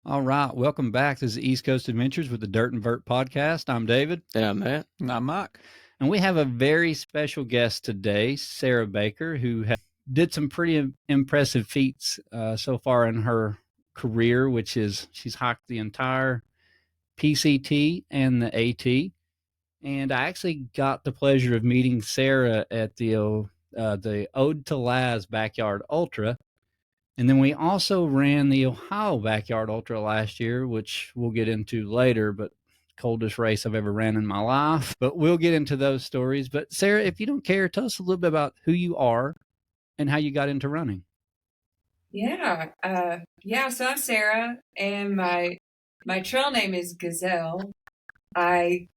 All right. Welcome back. This is East Coast Adventures with the Dirt and Vert podcast. I'm David. And I'm Matt. And I'm Mike. And we have a very special guest today, Sarah Baker, who did some pretty impressive feats so far in her career, which is she's hiked the entire PCT and the AT. And I actually got the pleasure of meeting Sarah at the Ode to Laz Backyard Ultra. And then we also ran the Ohio Backyard Ultra last year, which we'll get into later, but coldest race I've ever ran in my life. But we'll get into those stories. But Sarah, if you don't care, tell us a little bit about who you are and how you got into running. Yeah. So I'm Sarah, and my trail name is Gazelle. I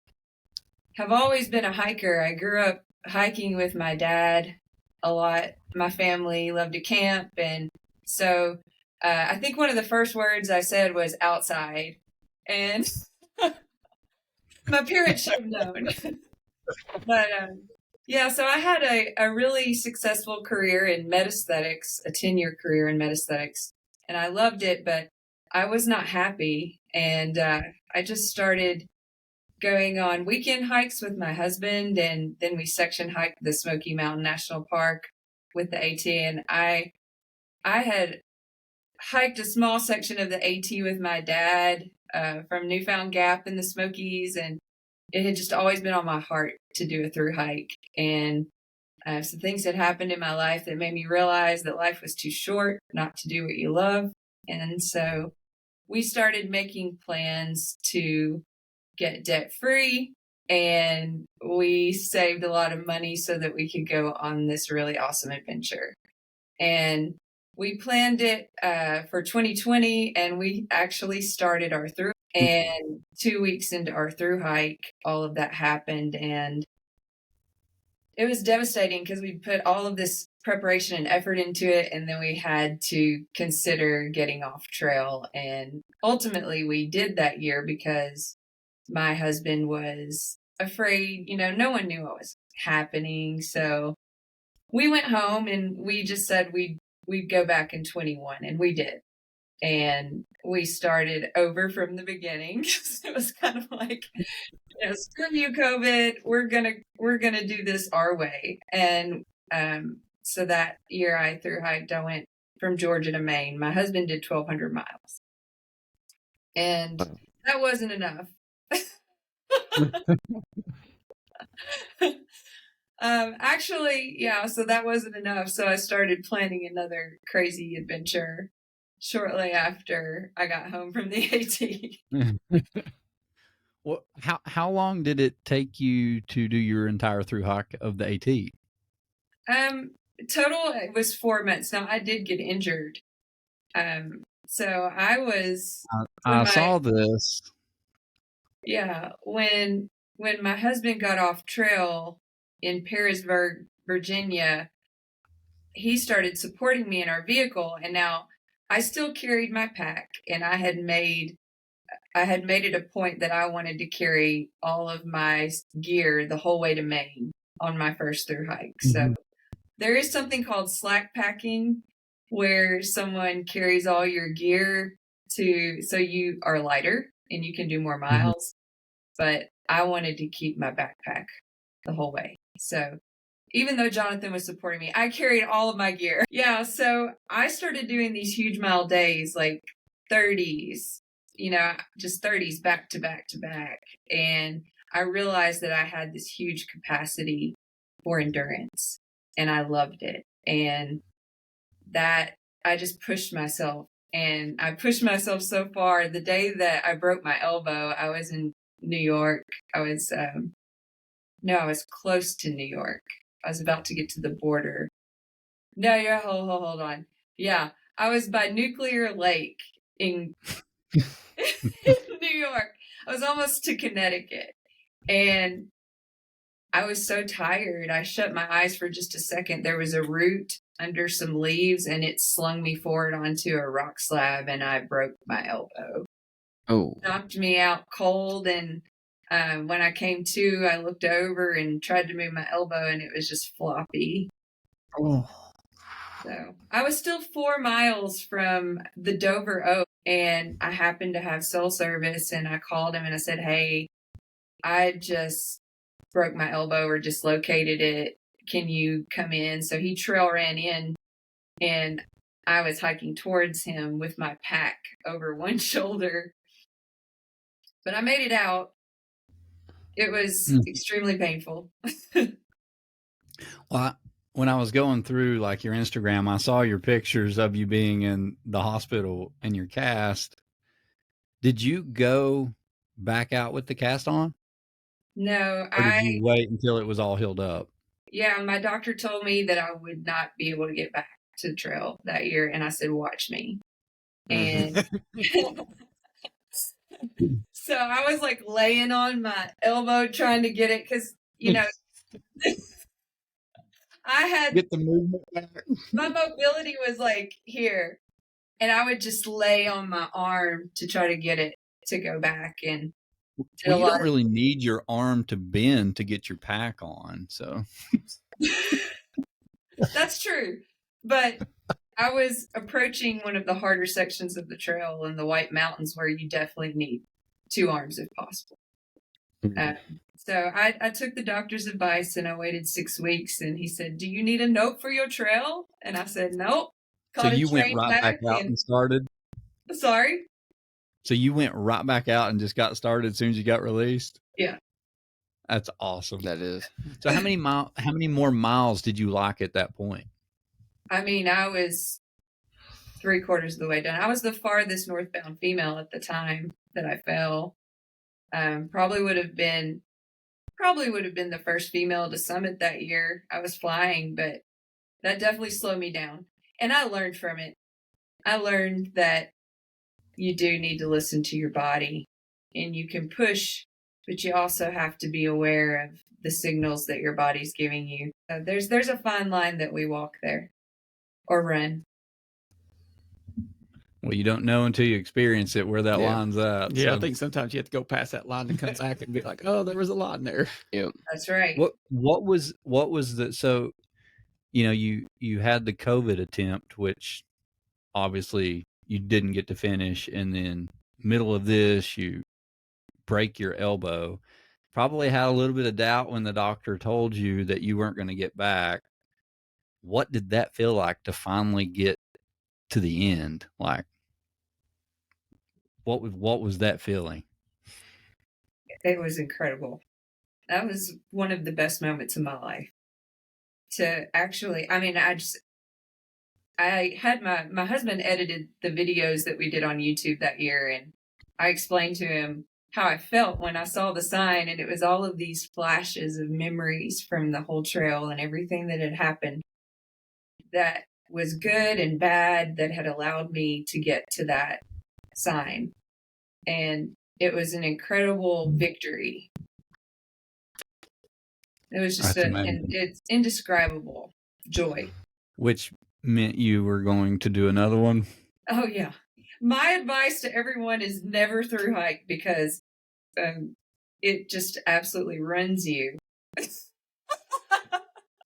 have always been a hiker. I grew up hiking with my dad a lot. My family loved to camp, and so I think one of the first words I said was outside, and my parents should have known. But so I had a really successful career in metaesthetics, a 10-year career in metaesthetics, and I loved it, but I was not happy. And I just started going on weekend hikes with my husband, and then we section hiked the Smoky Mountain National Park with the AT. And I had hiked a small section of the AT with my dad from Newfound Gap in the Smokies, and it had just always been on my heart to do a through hike. And some things had happened in my life that made me realize that life was too short not to do what you love. And so we started making plans to get debt free, and we saved a lot of money so that we could go on this really awesome adventure. And we planned it for 2020, and we actually started our through. And 2 weeks into our through hike, all of that happened, and it was devastating because we put all of this preparation and effort into it, and then we had to consider getting off trail. And ultimately we did that year because my husband was afraid. No one knew what was happening. So we went home and we just said we'd go back in 21, and we did. And we started over from the beginning. It was kind of like, screw you, COVID. We're gonna do this our way. And so that year I through hiked. I went from Georgia to Maine. My husband did 1,200 miles, and that wasn't enough. So that wasn't enough. So I started planning another crazy adventure shortly after I got home from the AT. Well, how long did it take you to do your entire through hike of the AT? Total, it was 4 months. Now I did get injured. So I was. I saw this. Yeah, when my husband got off trail in Perrysburg, Virginia, he started supporting me in our vehicle, and now I still carried my pack, and I had made it a point that I wanted to carry all of my gear the whole way to Maine on my first through hike. Mm-hmm. So there is something called slack packing, where someone carries all your gear so you are lighter and you can do more miles. Mm-hmm. But I wanted to keep my backpack the whole way. So even though Jonathan was supporting me, I carried all of my gear. Yeah, so I started doing these huge mile days, like 30s, just 30s back to back to back. And I realized that I had this huge capacity for endurance, and I loved it. And that I just pushed myself, and I pushed myself so far. The day that I broke my elbow, I was in New York. I was close to New York. I was about to get to the border. No, yeah, hold on. Yeah, I was by Nuclear Lake in New York. I was almost to Connecticut, and I was so tired. I shut my eyes for just a second. There was a root under some leaves, and it slung me forward onto a rock slab, and I broke my elbow. Oh. Knocked me out cold, and when I came to, I looked over and tried to move my elbow, and it was just floppy. Oh. So I was still 4 miles from the Dover Oak, And I happened to have cell service, and I called him and I said, hey, I just broke my elbow or dislocated it. Can you come in? So he trail ran in, and I was hiking towards him with my pack over one shoulder. But I made it out. It was extremely painful. Well, when I was going through like your Instagram, I saw your pictures of you being in the hospital and your cast. Did you go back out with the cast on, No, or did you wait until it was all healed up? yeah, my doctor told me that I would not be able to get back to the trail that year. And I said, watch me. And so I was like laying on my elbow trying to get it because, I had Get the movement back. my mobility was like here, and I would just lay on my arm to try to get it to go back. And Well, you don't really need your arm to bend to get your pack on, so that's true. But I was approaching one of the harder sections of the trail in the White Mountains where you definitely need two arms if possible. So I took the doctor's advice and I waited 6 weeks, and he said, do you need a note for your trail? And I said, nope. so you went right back out and started? Sorry? So you went right back out and just got started as soon as you got released? Yeah. That's awesome. That is. So how many more miles did you lock at that point? I mean, I was 3/4 of the way done. I was the farthest northbound female at the time that I fell. Probably would have been the first female to summit that year. I was flying, but that definitely slowed me down. And I learned from it. I learned that you do need to listen to your body, and you can push, but you also have to be aware of the signals that your body's giving you. There's a fine line that we walk there or run. Well, you don't know until you experience it where that line's at. Yeah, so. I think sometimes you have to go past that line and come back and be like, "Oh, there was a line there." Yeah, that's right. What was the so? You had the COVID attempt, which obviously you didn't get to finish, and then middle of this you break your elbow. Probably had a little bit of doubt when the doctor told you that you weren't going to get back. What did that feel like to finally get to the end? Like, what was that feeling? It was incredible. That was one of the best moments of my life. To actually, I mean, I had my husband edited the videos that we did on YouTube that year, and I explained to him how I felt when I saw the sign, and it was all of these flashes of memories from the whole trail and everything that had happened that was good and bad that had allowed me to get to that sign. And it was an incredible victory. It was just it's indescribable joy. Which meant you were going to do another one? Oh, yeah. My advice to everyone is never through hike because it just absolutely runs you.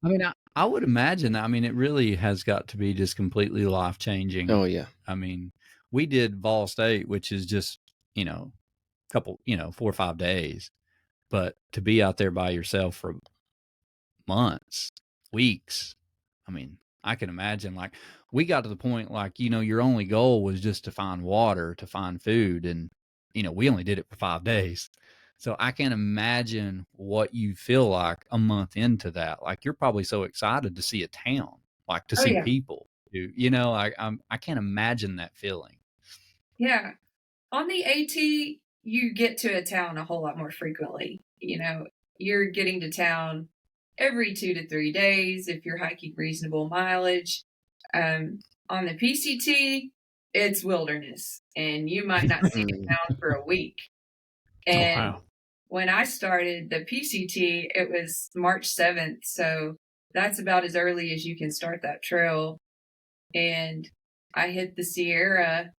I mean, I would imagine, it really has got to be just completely life-changing. Oh, yeah. I mean, we did Vol State, which is just, couple, 4 or 5 days. But to be out there by yourself for months, weeks, I can imagine, like, we got to the point, like, your only goal was just to find water, to find food. And, we only did it for 5 days. So I can't imagine what you feel like a month into that. Like, you're probably so excited to see a town, like to see people. I can't imagine that feeling. Yeah. On the AT, you get to a town a whole lot more frequently. You're getting to town every 2 to 3 days if you're hiking reasonable mileage. On the PCT, it's wilderness, and you might not see a town for a week. And when I started the PCT, it was March 7th. So that's about as early as you can start that trail. And I hit the Sierra,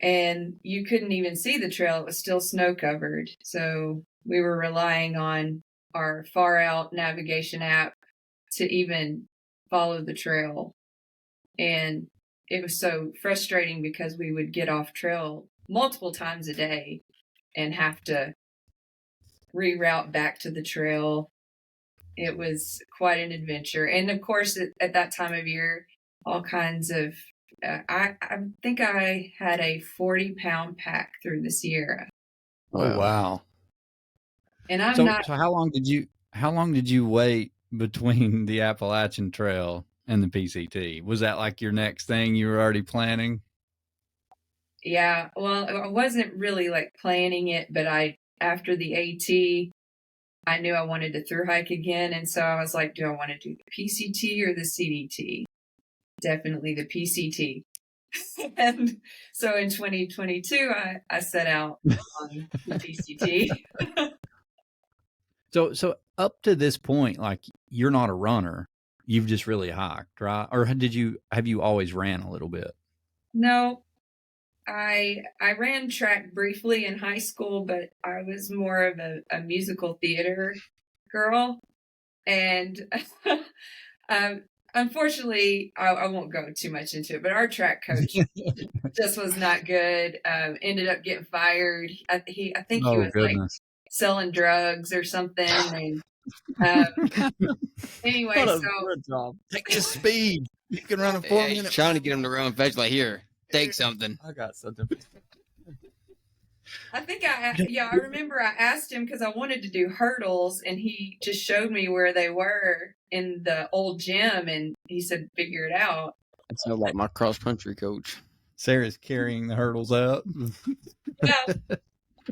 and you couldn't even see the trail. It was still snow covered. So we were relying on our far out navigation app to even follow the trail. And it was so frustrating because we would get off trail multiple times a day and have to reroute back to the trail. It was quite an adventure. And of course, at that time of year, all kinds of, I think I had a 40-pound pack through the Sierra. Oh, wow. And I'm So not, how long did you wait between the Appalachian Trail and the PCT? Was that like your next thing you were already planning? yeah, well, I wasn't really like planning it, but after the AT, I knew I wanted to thru hike again. And so I was like, do I want to do the PCT or the CDT? Definitely the PCT. And so in 2022, I set out on the PCT. So up to this point, like, you're not a runner. You've just really hiked, right? Or have you always ran a little bit? No, I ran track briefly in high school, but I was more of a musical theater girl. And unfortunately, I won't go too much into it, but our track coach just was not good. Ended up getting fired. I think he was like selling drugs or something. And anyway, What a so good job. Take the speed. You can run a 4 minute. Trying to get him to run fetch, like, here, take something. I got something. I think I remember I asked him because I wanted to do hurdles, and he just showed me where they were in the old gym, and he said, figure it out. That sounds like my cross country coach. Sarah's carrying the hurdles up. Yeah.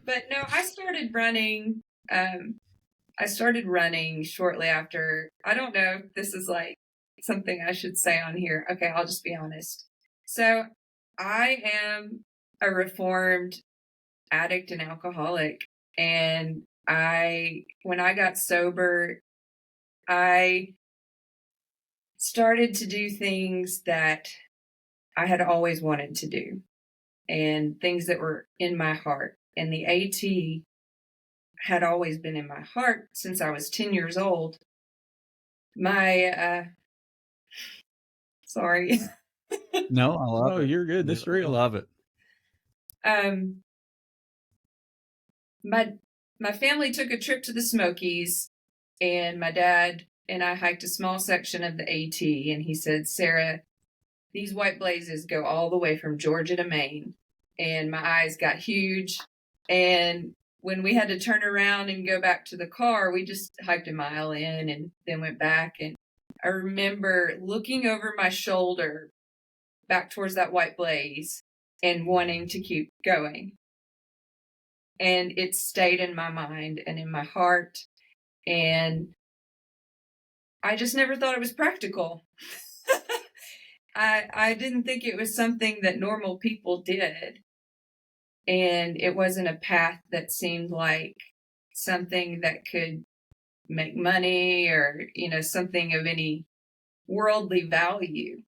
But no, I started running. I started running shortly after. I don't know if this is like something I should say on here. Okay, I'll just be honest. So I am a reformed addict and alcoholic. And when I got sober, I started to do things that I had always wanted to do and things that were in my heart. And the AT had always been in my heart since I was 10 years old. Sorry. No, I love it. You're good. This is real. I love it. My family took a trip to the Smokies, and my dad and I hiked a small section of the AT, and he said, Sarah, these white blazes go all the way from Georgia to Maine. And my eyes got huge. And when we had to turn around and go back to the car, we just hiked a mile in and then went back. And I remember looking over my shoulder back towards that white blaze and wanting to keep going. And it stayed in my mind and in my heart. And I just never thought it was practical. I didn't think it was something that normal people did. And it wasn't a path that seemed like something that could make money or, something of any worldly value.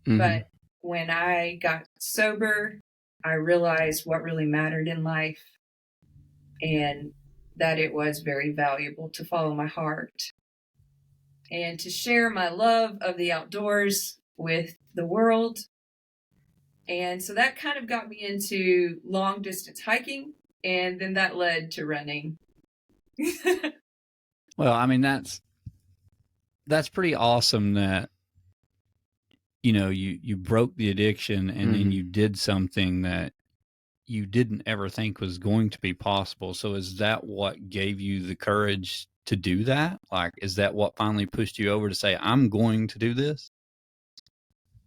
Mm-hmm. But when I got sober, I realized what really mattered in life and that it was very valuable to follow my heart and to share my love of the outdoors with the world. And so that kind of got me into long distance hiking, and then that led to running. Well, I mean, that's pretty awesome that, you broke the addiction and then you did something that you didn't ever think was going to be possible. So is that what gave you the courage to do that? Like, is that what finally pushed you over to say, I'm going to do this?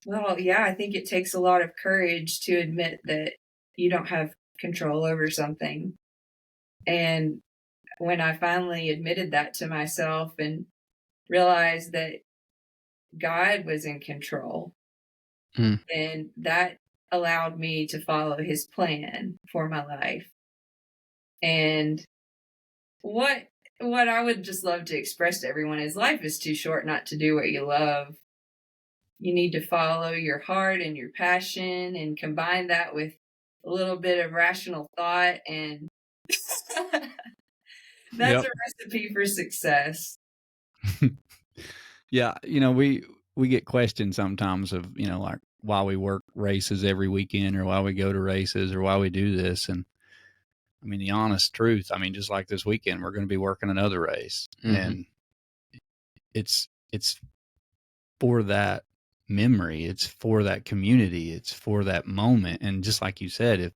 Well, yeah, I think it takes a lot of courage to admit that you don't have control over something. And when I finally admitted that to myself and realized that God was in control, then that allowed me to follow his plan for my life. And what I would just love to express to everyone is life is too short not to do what you love. You need to follow your heart and your passion and combine that with a little bit of rational thought, and that's a recipe for success. Yeah, we get questions sometimes of, like, why we work races every weekend or why we go to races or why we do this. And I mean, the honest truth, I mean, just like this weekend, we're going to be working another race, and it's for that memory. It's for that community. It's for that moment. And just like you said,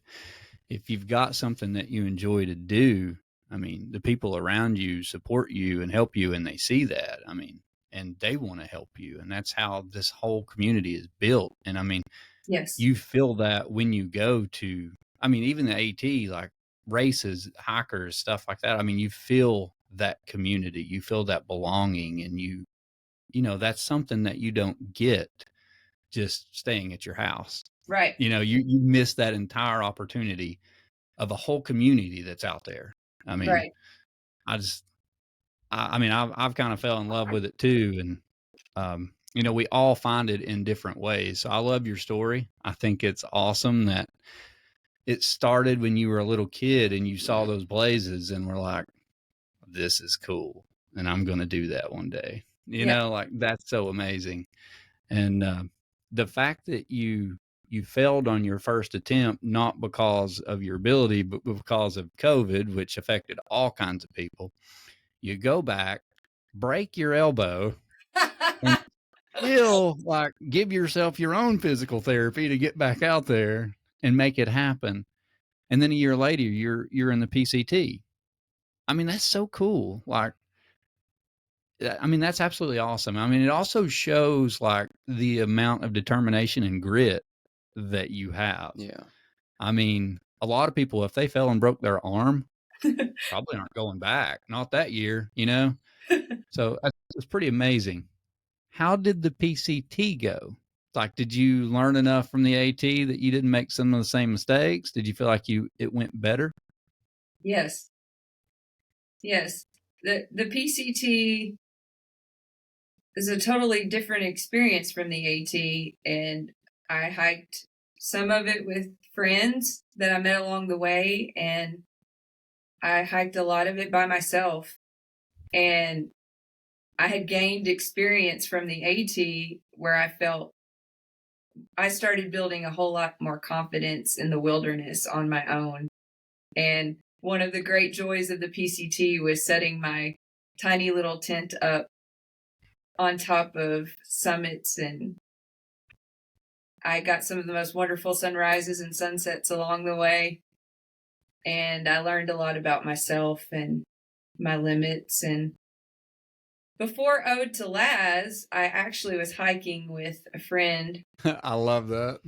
if you've got something that you enjoy to do, I mean, the people around you support you and help you, and they see that. I mean, and they want to help you. And that's how this whole community is built. And I mean, Yes. you feel that when you go to, I mean, even the AT, like races, hikers, stuff like that. I mean, you feel that community, you feel that belonging, and you know, that's something that you don't get just staying at your house. Right. You know, you miss that entire opportunity of a whole community that's out there. I mean, Right. I mean, I've kind of fell in love with it too. And, you know, we all find it in different ways. So I love your story. I think it's awesome that it started when you were a little kid and you saw those blazes and were like, this is cool. And I'm going to do that one day. You know, like that's so amazing. And the fact that you failed on your first attempt, not because of your ability, but because of COVID, which affected all kinds of people. You go back, break your elbow, and still like give yourself your own physical therapy to get back out there and make it happen. And then a year later, you're in the PCT. I mean, that's so cool. Like, I mean, that's absolutely awesome. I mean, it also shows like the amount of determination and grit that you have. Yeah. I mean, a lot of people, if they fell and broke their arm, probably aren't going back. Not that year, you know? So it's pretty amazing. How did the PCT go? Like, did you learn enough from the AT that you didn't make some of the same mistakes? Did you feel like it went better? Yes. Yes. The PCT is a totally different experience from the AT, and I hiked some of it with friends that I met along the way, and I hiked a lot of it by myself. And I had gained experience from the AT where I felt I started building a whole lot more confidence in the wilderness on my own. And one of the great joys of the PCT was setting my tiny little tent up on top of summits, and I got some of the most wonderful sunrises and sunsets along the way. And I learned a lot about myself and my limits. And before Ode to Laz, I actually was hiking with a friend. I love that.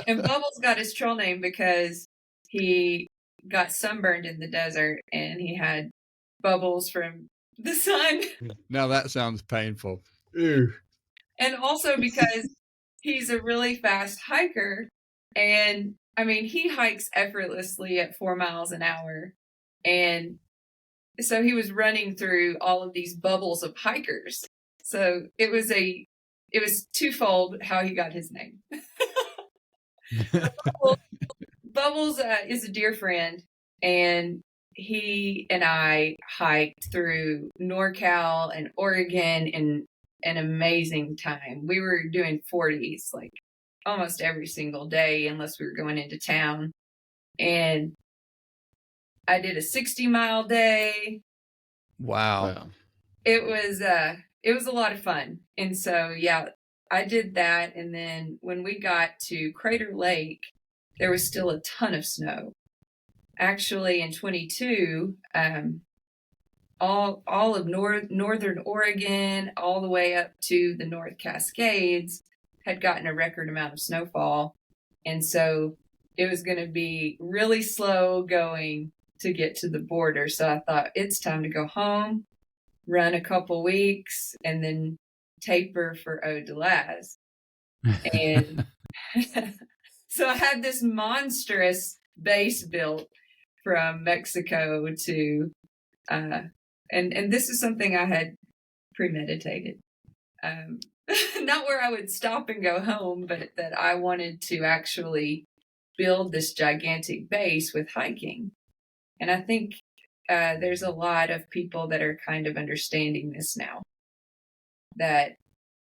And Bubbles got his trail name because he got sunburned in the desert and he had bubbles from the sun. Now that sounds painful. Ew. And also because he's a really fast hiker. And I mean, he hikes effortlessly at 4 miles an hour. And so he was running through all of these bubbles of hikers. So it was twofold how he got his name. Bubbles is a dear friend, and he and I hiked through NorCal and Oregon in an amazing time. We were doing 40s like almost every single day, unless we were going into town. And I did a 60-mile day. Wow. It was a lot of fun. And so, yeah, I did that. And then when we got to Crater Lake, there was still a ton of snow. Actually, in 22, all of northern Oregon, all the way up to the North Cascades, had gotten a record amount of snowfall. And so it was going to be really slow going to get to the border. So I thought, it's time to go home, run a couple weeks, and then taper for Ode to Laz. And so I had this monstrous base built from Mexico to, and this is something I had premeditated. Not where I would stop and go home, but that I wanted to actually build this gigantic base with hiking. And I think there's a lot of people that are kind of understanding this now, that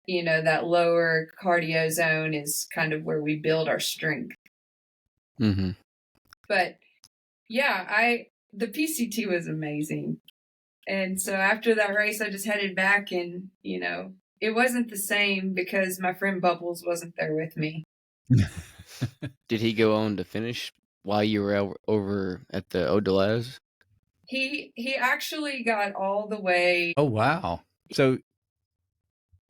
that lower cardio zone is kind of where we build our strength. Mm-hmm. But yeah, the PCT was amazing. And so after that race, I just headed back, and, it wasn't the same because my friend Bubbles wasn't there with me. Did he go on to finish while you were over at the Eau de Laz? He actually got all the way. Oh, wow. So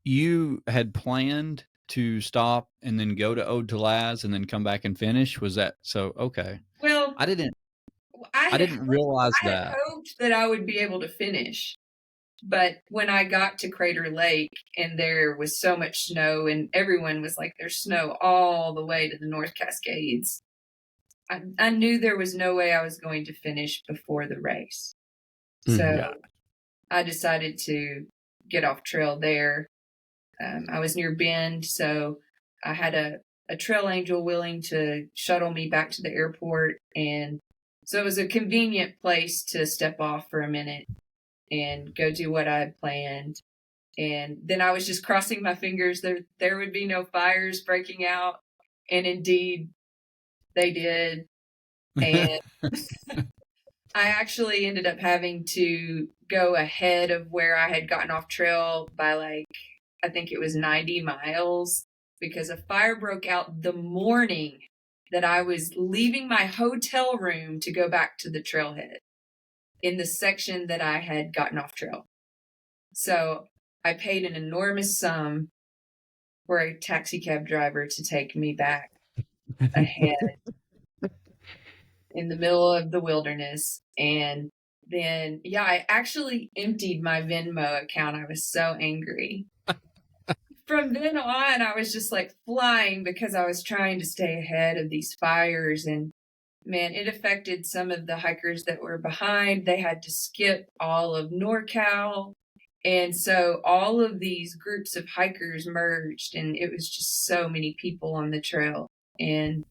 you had planned to stop and then go to Ode to Laz and then come back and finish? Was that so? Okay. Well, I didn't I didn't realize had that. hoped that I would be able to finish. But when I got to Crater Lake and there was so much snow and everyone was like, there's snow all the way to the North Cascades, I knew there was no way I was going to finish before the race. So Yeah. I decided to get off trail there. I was near Bend, so I had a trail angel willing to shuttle me back to the airport. And so it was a convenient place to step off for a minute and go do what I had planned. And then I was just crossing my fingers there would be no fires breaking out. And indeed, they did. And I actually ended up having to go ahead of where I had gotten off trail by I think it was 90 miles, because a fire broke out the morning that I was leaving my hotel room to go back to the trailhead in the section that I had gotten off trail. So I paid an enormous sum for a taxi cab driver to take me back ahead in the middle of the wilderness. And then, yeah, I actually emptied my Venmo account. I was so angry. From then on, I was just flying because I was trying to stay ahead of these fires. And man, it affected some of the hikers that were behind. They had to skip all of NorCal. And so all of these groups of hikers merged, and it was just so many people on the trail. And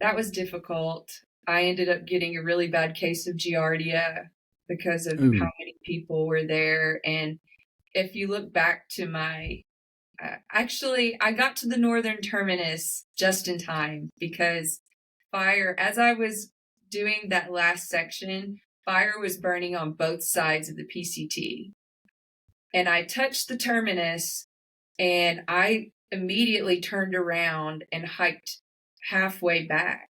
that was difficult. I ended up getting a really bad case of Giardia because of how many people were there. And if you look back to my, actually, I got to the northern terminus just in time because fire, as I was doing that last section, fire was burning on both sides of the PCT. And I touched the terminus and I immediately turned around and hiked halfway back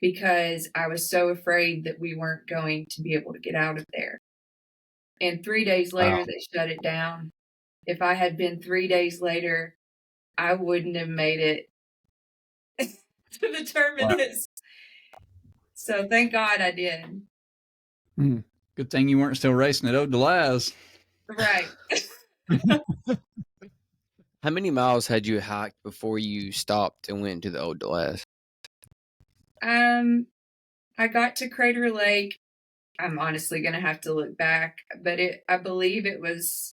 because I was so afraid that we weren't going to be able to get out of there. And 3 days later, they shut it down. If I had been 3 days later, I wouldn't have made it to the terminus. Wow. So thank God I did. Good thing you weren't still racing at Ode to Laz. Right. How many miles had you hiked before you stopped and went to the Eau de Laz? I got to Crater Lake. I'm honestly going to have to look back, but I believe it was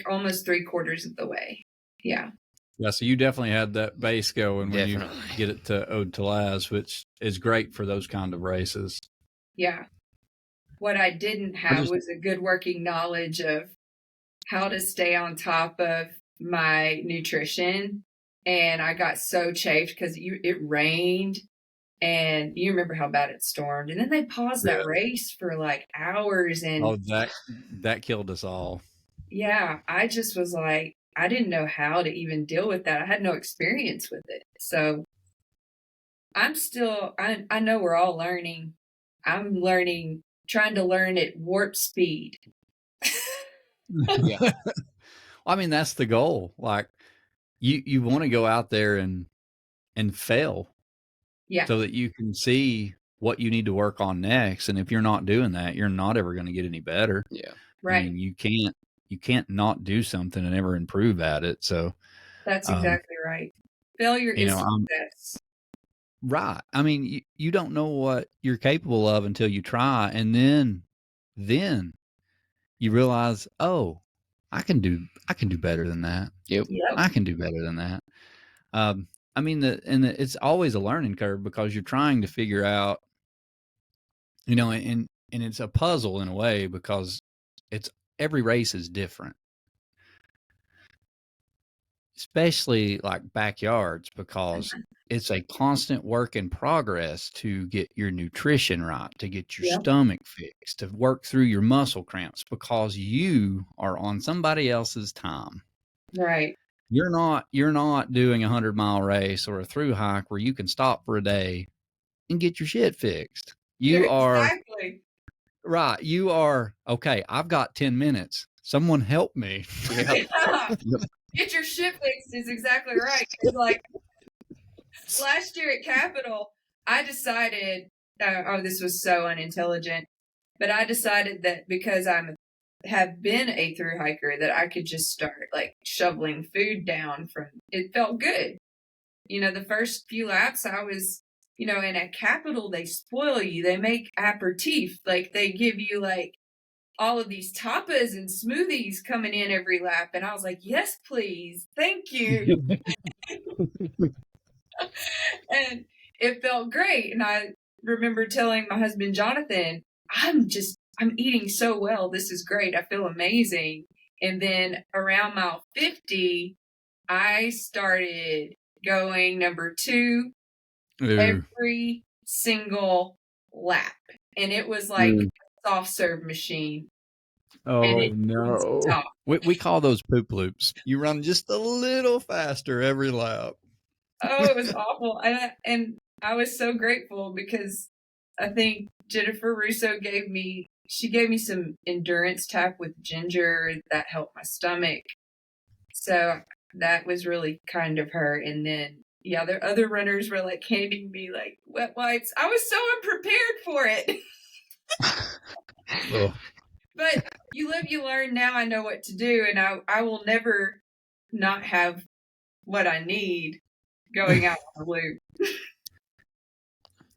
almost 3/4 of the way. Yeah. Yeah. So you definitely had that base going when you get it to Ode to Laz, which is great for those kind of races. Yeah. What I didn't have was a good working knowledge of how to stay on top of my nutrition. And I got so chafed because it rained. And you remember how bad it stormed. And then they paused that race for hours. And that killed us all. Yeah, I just was I didn't know how to even deal with that. I had no experience with it. So I'm still, I know we're all learning. I'm trying to learn at warp speed. Yeah. I mean, that's the goal. You want to go out there and fail. Yeah. So that you can see what you need to work on next. And if you're not doing that, you're not ever going to get any better. Yeah. Right. I mean, you can't not do something and ever improve at it. So that's exactly right. Failure is success. Right. I mean, you don't know what you're capable of until you try. And then you realize, oh, I can do better than that. Yep. I can do better than that. I mean, it's always a learning curve because you're trying to figure out, and it's a puzzle in a way because every race is different. especially like backyards, because it's a constant work in progress to get your nutrition right, to get your Yep. stomach fixed, to work through your muscle cramps, because you are on somebody else's time. Right. You're not doing a 100-mile race or a through hike where you can stop for a day and get your shit fixed. You are Exactly. right. You are okay. I've got 10 minutes. Someone help me. Yeah. Yeah. Get your shit fixed is exactly right. It's like last year at Capitol, I decided, this was so unintelligent, but I decided that because have been a thru hiker, that I could just start like shoveling food down from, it felt good. The first few laps I was, and at Capitol, they spoil you. They make aperitif. Like they give you like all of these tapas and smoothies coming in every lap. And I was like, yes, please. Thank you. And it felt great. And I remember telling my husband, Jonathan, I'm eating so well. This is great. I feel amazing. And then around mile 50, I started going number 2 Ooh. every single lap. And it was like a soft serve machine. Oh no. Stop. We call those poop loops. You run just a little faster every lap. Oh, it was awful. And I was so grateful because I think Jennifer Russo gave me some endurance tap with ginger that helped my stomach. So that was really kind of her. And then, yeah, the other runners were like handing me like wet wipes. I was so unprepared for it. Ugh. But you live, you learn. Now I know what to do, and I will never not have what I need going out on the loop.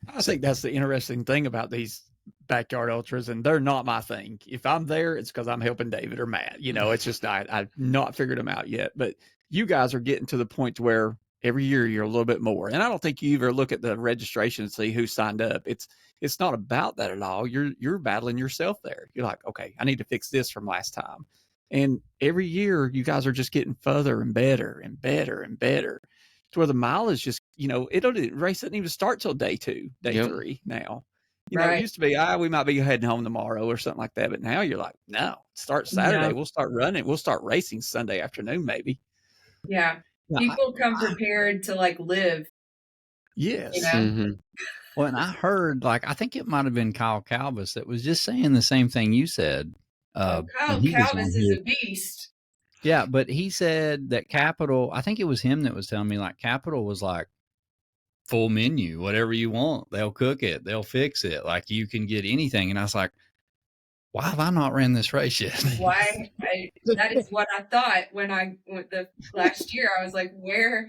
I think that's the interesting thing about these backyard ultras, and they're not my thing. If I'm there, it's because I'm helping David or Matt. It's just I've not figured them out yet. But you guys are getting to the point where every year you're a little bit more, and I don't think you ever look at the registration and see who signed up. It's not about that at all. You're battling yourself there. You're like, okay, I need to fix this from last time, and every year you guys are just getting further and better and better and better. To where the mileage just, the race doesn't even start till day 2, day 3 now. It used to be, we might be heading home tomorrow or something like that. But now you're like, no, start Saturday. Yeah. We'll start running. We'll start racing Sunday afternoon, maybe. Yeah. People come prepared to like live. Yes. Well, and I heard, I think it might have been Kyle Calvis that was just saying the same thing you said. Kyle Calvis is a beast. Yeah, but he said that Capitol, I think it was him that was telling me, Capitol was like full menu, whatever you want. They'll cook it. They'll fix it. Like you can get anything. And I was like, why have I not ran this race yet? Why? That is what I thought when I went the last year. I was like, why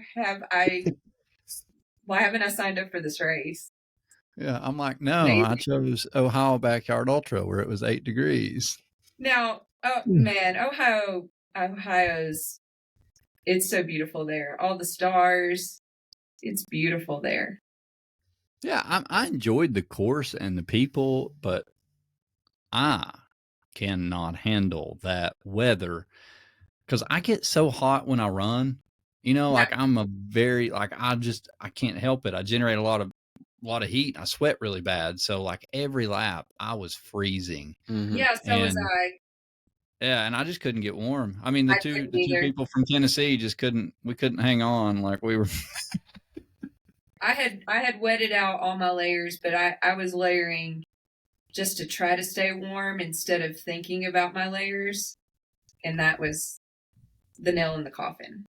haven't I signed up for this race? Yeah, I'm like, no, Amazing. I chose Ohio Backyard Ultra where it was 8 degrees. Now, oh man, Ohio's, it's so beautiful there. All the stars, it's beautiful there. Yeah, I enjoyed the course and the people, but I cannot handle that weather because I get so hot when I run. I'm a very I can't help it. I generate a lot of heat. I sweat really bad. So every lap I was freezing. Yeah, so was I. Yeah, and I just couldn't get warm. I mean, the two people from Tennessee we couldn't hang on like we were. I had wetted out all my layers, but I was layering just to try to stay warm instead of thinking about my layers. And that was the nail in the coffin.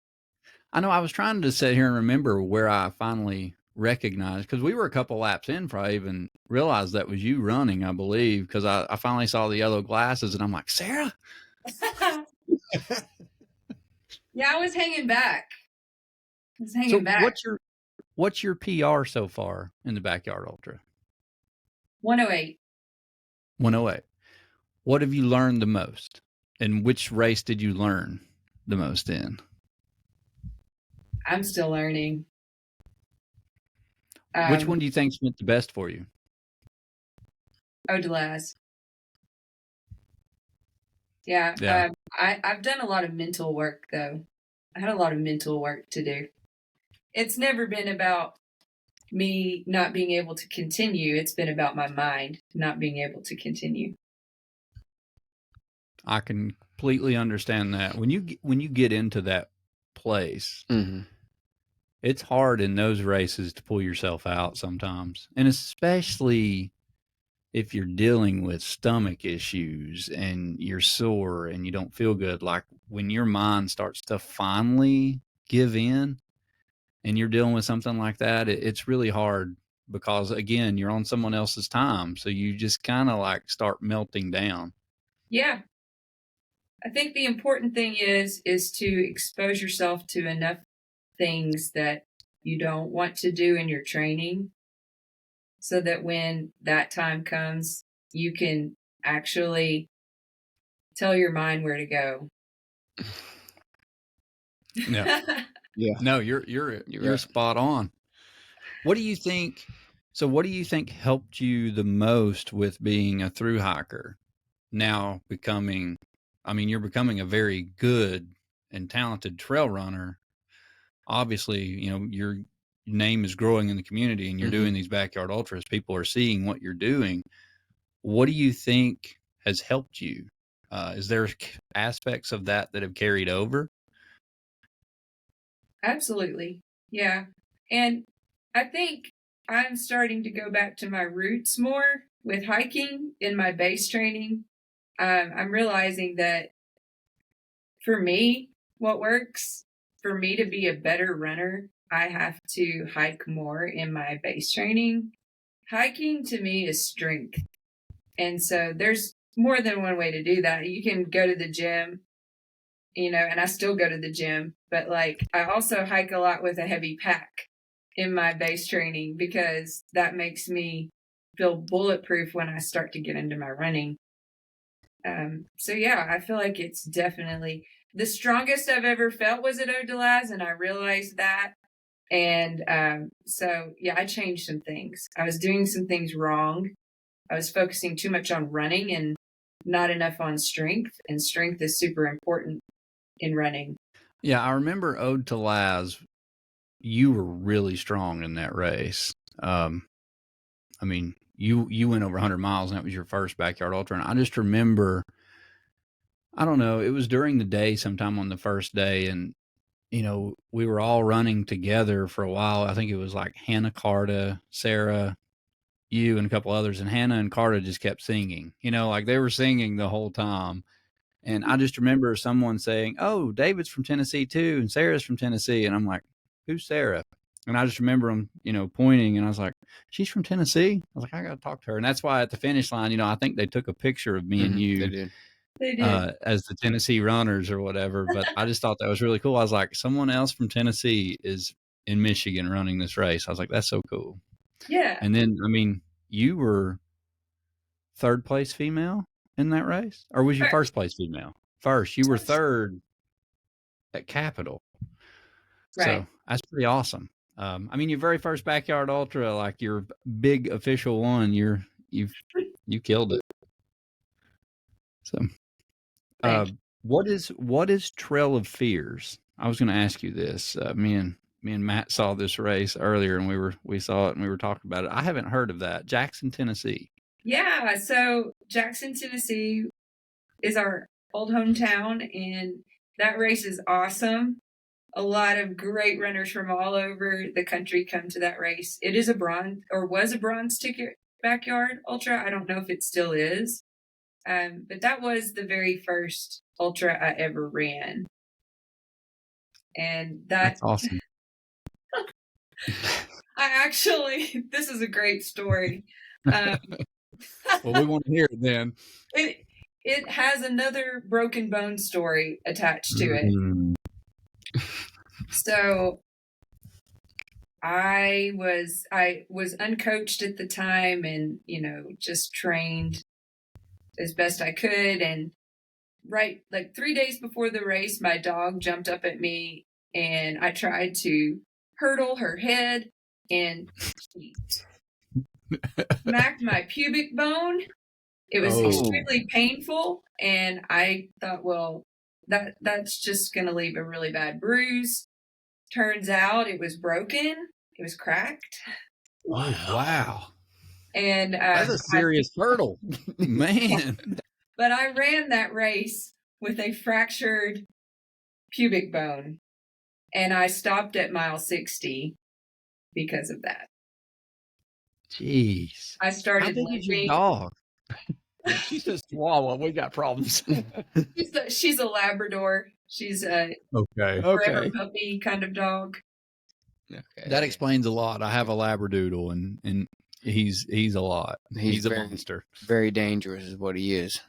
I know I was trying to sit here and remember where I finally recognized, because we were a couple laps in before I even realized that was you running, I believe, because I finally saw the yellow glasses and I'm like, Sarah? Yeah, I was hanging back. What's your PR so far in the Backyard Ultra? 108. 108. What have you learned the most? And which race did you learn the most in? I'm still learning. Which one do you think's went the best for you? Odelaz. Yeah. I've done a lot of mental work though. I had a lot of mental work to do. It's never been about me not being able to continue. It's been about my mind not being able to continue. I can completely understand that. When you get into that place, Mm-hmm. it's hard in those races to pull yourself out sometimes, and especially if you're dealing with stomach issues and you're sore and you don't feel good. Like when your mind starts to finally give in, and you're dealing with something like that, it's really hard because, again, you're on someone else's time. So you just kind of like start melting down. Yeah. I think the important thing is to expose yourself to enough things that you don't want to do in your training so that when that time comes, you can actually tell your mind where to go. Yeah. Yeah. No, you're right. spot on. What do you think? So what do you think helped you the most with being a thru hiker? Now you're becoming a very good and talented trail runner. Obviously, your name is growing in the community and you're doing these backyard ultras. People are seeing what you're doing. What do you think has helped you? Is there aspects of that have carried over? Absolutely. Yeah. And I think I'm starting to go back to my roots more with hiking in my base training. I'm realizing that for me, what works for me to be a better runner, I have to hike more in my base training. Hiking to me is strength. And so there's more than one way to do that. You can go to the gym, and I still go to the gym, but like I also hike a lot with a heavy pack in my base training because that makes me feel bulletproof when I start to get into my running. So yeah, I feel like it's definitely the strongest I've ever felt was at Eau-de-Laz, and I realized that. And so yeah, I changed some things. I was doing some things wrong. I was focusing too much on running and not enough on strength, and strength is super important in running. Yeah, I remember Ode to Laz. You were really strong in that race. You went over 100 miles, and that was your first backyard ultra. And I just remember, I don't know, it was during the day sometime on the first day, and we were all running together for a while. I think it was like Hannah, Carta, Sarah, you, and a couple others, and Hannah and Carta just kept singing. Like they were singing the whole time. And I just remember someone saying, "Oh, David's from Tennessee too, and Sarah's from Tennessee." And I'm like, "Who's Sarah?" And I just remember them, pointing, and I was like, "She's from Tennessee." I was like, "I got to talk to her." And that's why at the finish line, I think they took a picture of me and you They did. As the Tennessee runners or whatever. But I just thought that was really cool. I was like, someone else from Tennessee is in Michigan running this race. I was like, that's so cool. Yeah. And then, you were third place female in that race, or was you first place female? First, you were third at Capitol. Right. So that's pretty awesome. Your very first backyard ultra, like your big official one, you killed it. So, what is Trail of Fears? I was going to ask you this. Me and Matt saw this race earlier, and we saw it and we were talking about it. I haven't heard of that. Jackson, Tennessee. Yeah. So Jackson, Tennessee is our old hometown, and that race is awesome. A lot of great runners from all over the country come to that race. It is was a bronze ticket backyard ultra. I don't know if it still is. But that was the very first ultra I ever ran. And That's awesome. This is a great story. Well, we want to hear it then. It has another broken bone story attached to it. So I was uncoached at the time, and just trained as best I could. And right, like 3 days before the race, my dog jumped up at me, and I tried to hurdle her head, and she smacked my pubic bone. It was extremely painful, and I thought, well, that's just going to leave a really bad bruise. Turns out it was broken. It was cracked. Wow. And That's a serious hurdle, man. but I ran that race with a fractured pubic bone, and I stopped at mile 60 because of that. Jeez. I started How big is your limping. dog? She's just Chihuahua. We got problems. She's a Labrador. She's a Okay. forever puppy kind of dog. Okay. That explains a lot. I have a Labradoodle, and he's a lot. He's a monster. Very dangerous is what he is.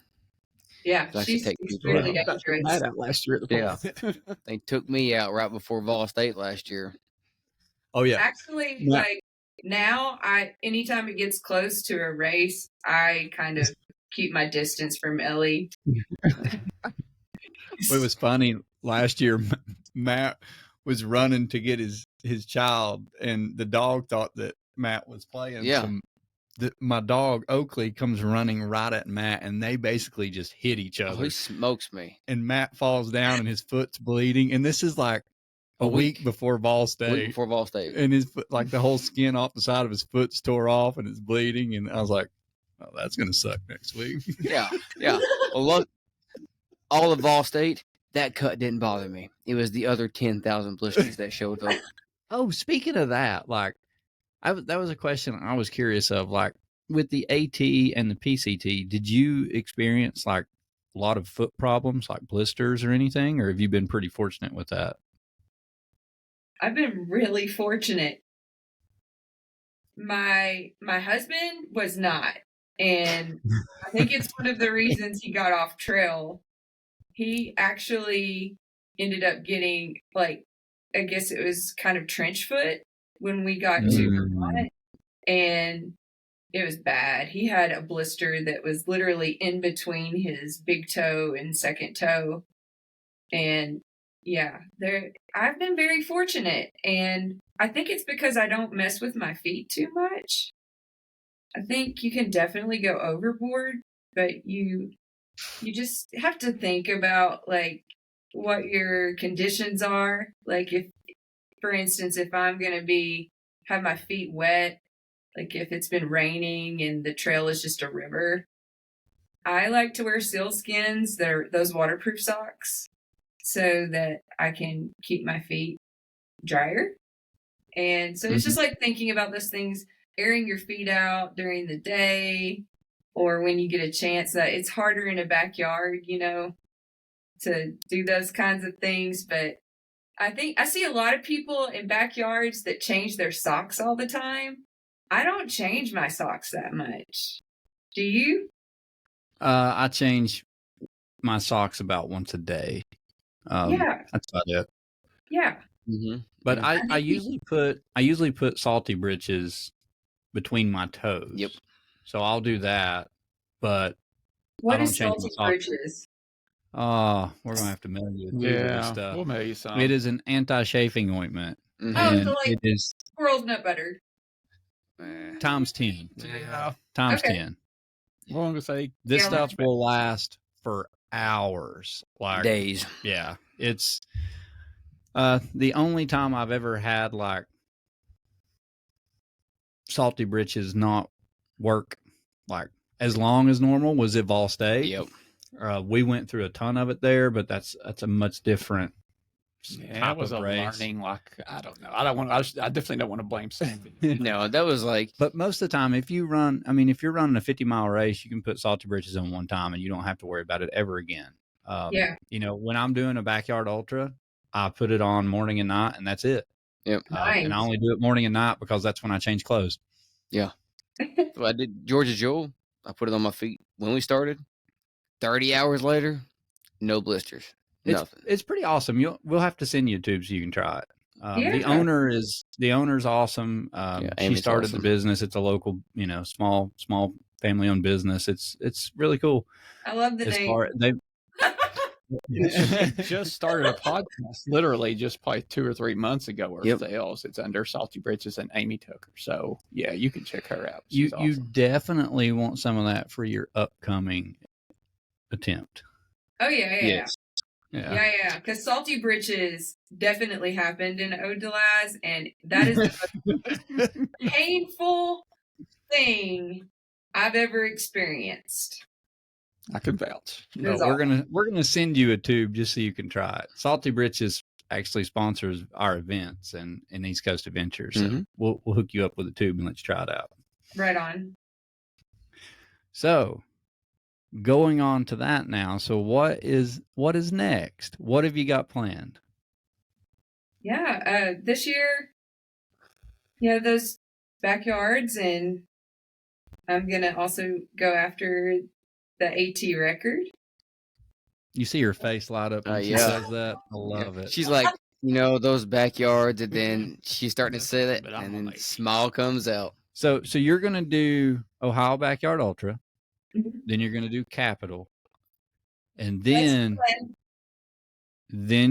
Yeah, Likes to she's take people extremely out. Got dangerous. Matt out last year at the Yeah. They took me out right before Vol State last year. Oh yeah. Actually, Yeah. like now, anytime it gets close to a race, I kind of keep my distance from Ellie. It was funny last year. Matt was running to get his child, and the dog thought that Matt was playing. Yeah. My dog Oakley comes running right at Matt, and they basically just hit each Oh, other. he smokes me. And Matt falls down, and his foot's bleeding. And this is like a week before Vol State. Week before Vol State. And his foot, like the whole skin off the side of his foot's tore off, and it's bleeding. And I was like, "Oh, that's gonna suck next week." Yeah. Well, look, all of Vol State, that cut didn't bother me. It was the other 10,000 blisters that showed up. Oh, speaking of that, like, that was a question I was curious of. Like, with the AT and the PCT, did you experience like a lot of foot problems, like blisters or anything, or have you been pretty fortunate with that? I've been really fortunate. My husband was not, and I think it's one of the reasons he got off trail. He actually ended up getting, like, I guess it was kind of trench foot when we got to Vermont, and it was bad. He had a blister that was literally in between his big toe and second toe. And yeah, I've been very fortunate, and I think it's because I don't mess with my feet too much. I think you can definitely go overboard, but you just have to think about like what your conditions are. Like, if, for instance, if I'm going to have my feet wet, like if it's been raining and the trail is just a river, I like to wear sealskins. Those waterproof socks, so that I can keep my feet drier. And so it's just like thinking about those things, airing your feet out during the day or when you get a chance. That it's harder in a backyard, to do those kinds of things. But I think I see a lot of people in backyards that change their socks all the time. I don't change my socks that much. Do you? I change my socks about once a day. Yeah. That's about it. Yeah. Mm-hmm. But I usually put salty britches between my toes. Yep. So I'll do that, but What I don't is change my salty socks. britches? Oh, we're gonna have to mail you a tube of this stuff. We'll mail you some. It is an anti-chafing ointment. Mm-hmm. Oh, And so like it is squirrel's nut butter. times 10. Yeah. Times Okay. 10. We're going to say This Yeah, stuff will last for hours. Like Days. Yeah. It's the only time I've ever had like salty britches not work like as long as normal was at Vol State. Yep. We went through a ton of it there, but that's a much different that was a race. learning. Like, I don't know. I definitely don't want to blame Sam. No, that was like. But most of the time, if you're running a 50-mile race, you can put salty britches on one time and you don't have to worry about it ever again. Yeah. When I'm doing a backyard ultra, I put it on morning and night, and that's it. Yep. Nice. And I only do it morning and night because that's when I change clothes. Yeah. So I did Georgia Jewel. I put it on my feet when we started. 30 hours later, no blisters. Nothing. It's pretty awesome. We'll have to send you a tube so you can try it. Yeah. The owner's awesome. She Amy's started awesome. the business. It's a local, small family owned business. It's really cool. I love the name. She just started a podcast literally just probably 2 or 3 months ago or sales. It's under Salty Britches, and Amy took her. So yeah, you can check her out. She's You awesome. definitely want some of that for your upcoming attempt. Oh yeah. Yes. Yeah. Because salty britches definitely happened in Eau de Laz, and that is the most painful thing I've ever experienced. I can vouch. No, we're gonna send you a tube just so you can try it. Salty Britches actually sponsors our events and East Coast Adventures, so we'll hook you up with a tube and let you try it out. Right on. So, going on to that now. So, what is next? What have you got planned? Yeah, this year, those backyards, and I'm gonna also go after the AT record. You see her face light up when she says that. I love it. She's like, those backyards, and then she's starting to say it, and then smile comes out. So you're gonna do Ohio Backyard Ultra, then you're gonna do Capital, and then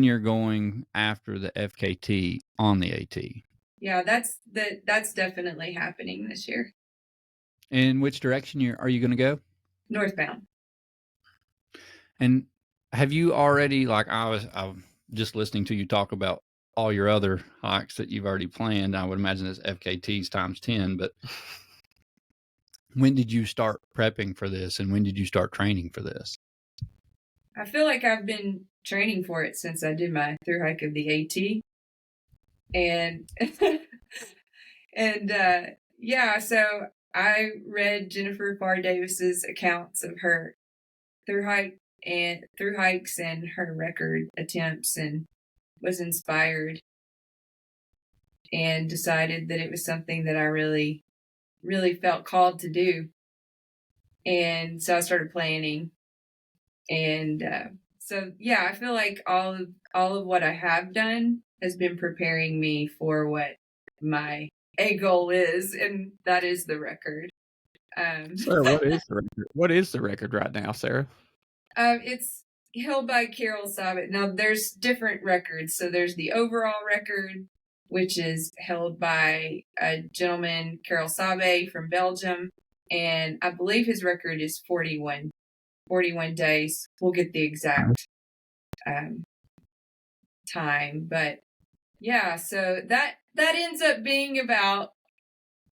you're going after the FKT on the AT. Yeah, that's definitely happening this year. In which direction are you going to go? Northbound. And have you already, I'm just listening to you talk about all your other hikes that you've already planned. I would imagine it's FKTs times 10, but when did you start prepping for this, and when did you start training for this? I feel like I've been training for it since I did my through hike of the AT. And, so I read Jennifer Farr Davis's accounts of her through hikes and her record attempts, and was inspired and decided that it was something that I really, really felt called to do. And so I started planning. And I feel like all of what I have done has been preparing me for what my A goal is, and that is the record. Sarah, what is the record? What is the record right now, Sarah? It's held by Carol Sabat. Now, there's different records. So there's the overall record, which is held by a gentleman, Carol Sabat from Belgium, and I believe his record is 41 days. We'll get the exact time, but yeah, so that ends up being about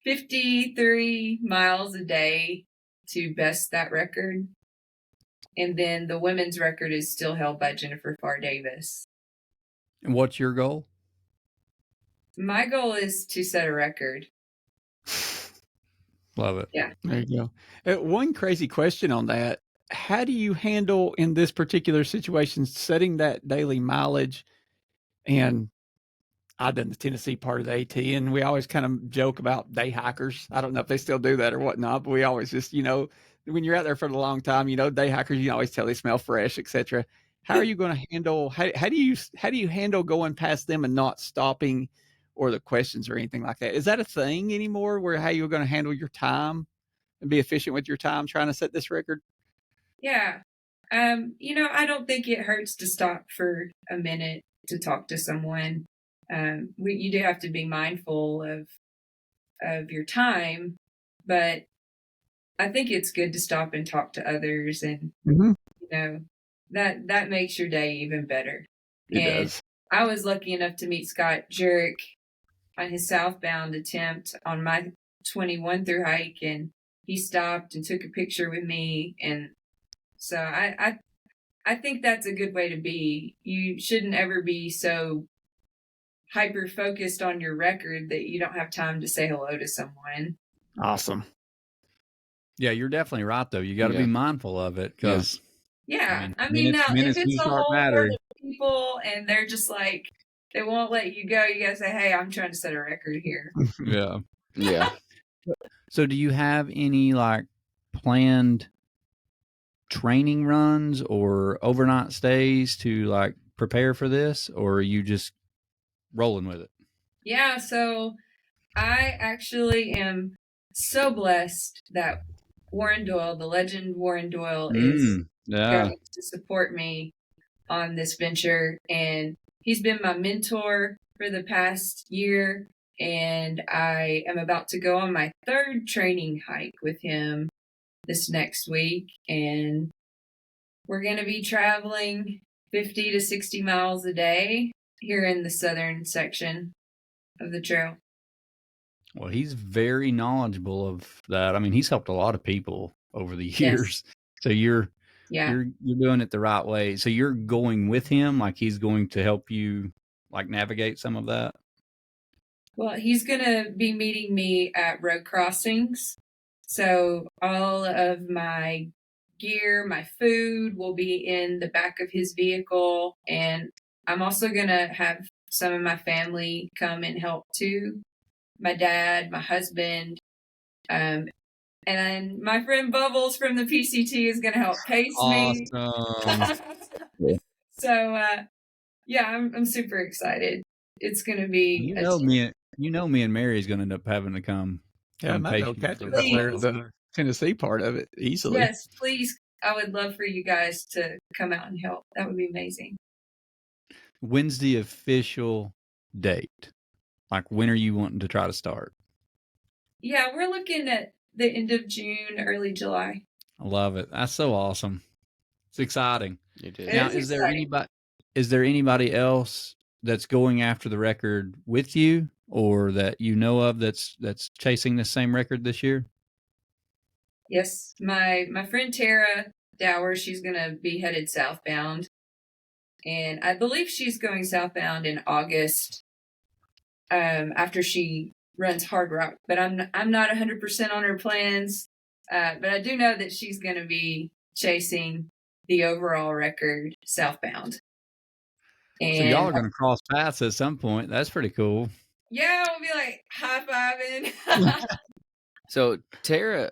53 miles a day to best that record. And then the women's record is still held by Jennifer Farr Davis. And what's your goal? My goal is to set a record. Love it. Yeah. There you go. One crazy question on that. How do you handle in this particular situation setting that daily mileage? And I've done the Tennessee part of the AT, and we always kind of joke about day hikers. I don't know if they still do that or whatnot, but we always just, when you're out there for a long time, day hikers, you always tell they smell fresh, etc. How are you going to handle? How do you handle going past them and not stopping, or the questions or anything like that? Is that a thing anymore? Where how you're going to handle your time and be efficient with your time trying to set this record? Yeah. I don't think it hurts to stop for a minute to talk to someone. You do have to be mindful of your time, but I think it's good to stop and talk to others, and that makes your day even better. It does. I was lucky enough to meet Scott Jurek on his southbound attempt on my 21 through hike, and he stopped and took a picture with me, and so I think that's a good way to be. You shouldn't ever be so hyper focused on your record that you don't have time to say hello to someone. Awesome. Yeah, you're definitely right though. You got to be mindful of it, because I mean, now if it's a whole herd of people and they're just like, they won't let you go, you gotta say, hey, I'm trying to set a record here. Yeah. So do you have any planned training runs or overnight stays to prepare for this, or are you just rolling with it? Yeah, so I actually am so blessed that Warren Doyle, the legend Warren Doyle, is going to support me on this venture, and he's been my mentor for the past year, and I am about to go on my third training hike with him this next week, and we're going to be traveling 50 to 60 miles a day here in the southern section of the trail. Well, he's very knowledgeable of that. I mean, he's helped a lot of people over the Yes. years. So you're Yeah. you're doing it the right way. So you're going with him, like he's going to help you like navigate some of that. Well, he's going to be meeting me at road crossings. So all of my gear, my food will be in the back of his vehicle. And I'm also going to have some of my family come and help too. My dad, my husband, and then my friend Bubbles from the PCT is going to help pace me. Awesome. So, yeah, I'm super excited. It's going to be You know me and Mary's going to end up having to come. Yeah, I might pace go you catch for it that. up there in the Tennessee part of it easily. Yes, please. I would love for you guys to come out and help. That would be amazing. When's the official date? Like, when are you wanting to try to start? Yeah, we're looking at the end of June, early July. I love it. That's so awesome. It's exciting. You did. Now, It's is there anybody else that's going after the record with you, or that you know of that's chasing the same record this year? Yes, my friend Tara Dower, she's going to be headed southbound. And I believe she's going southbound in August after she runs Hard Rock. But I'm not 100% on her plans. But I do know that she's going to be chasing the overall record southbound. And So y'all are going to cross paths at some point. That's pretty cool. yeah, we'll be like high-fiving. So Tara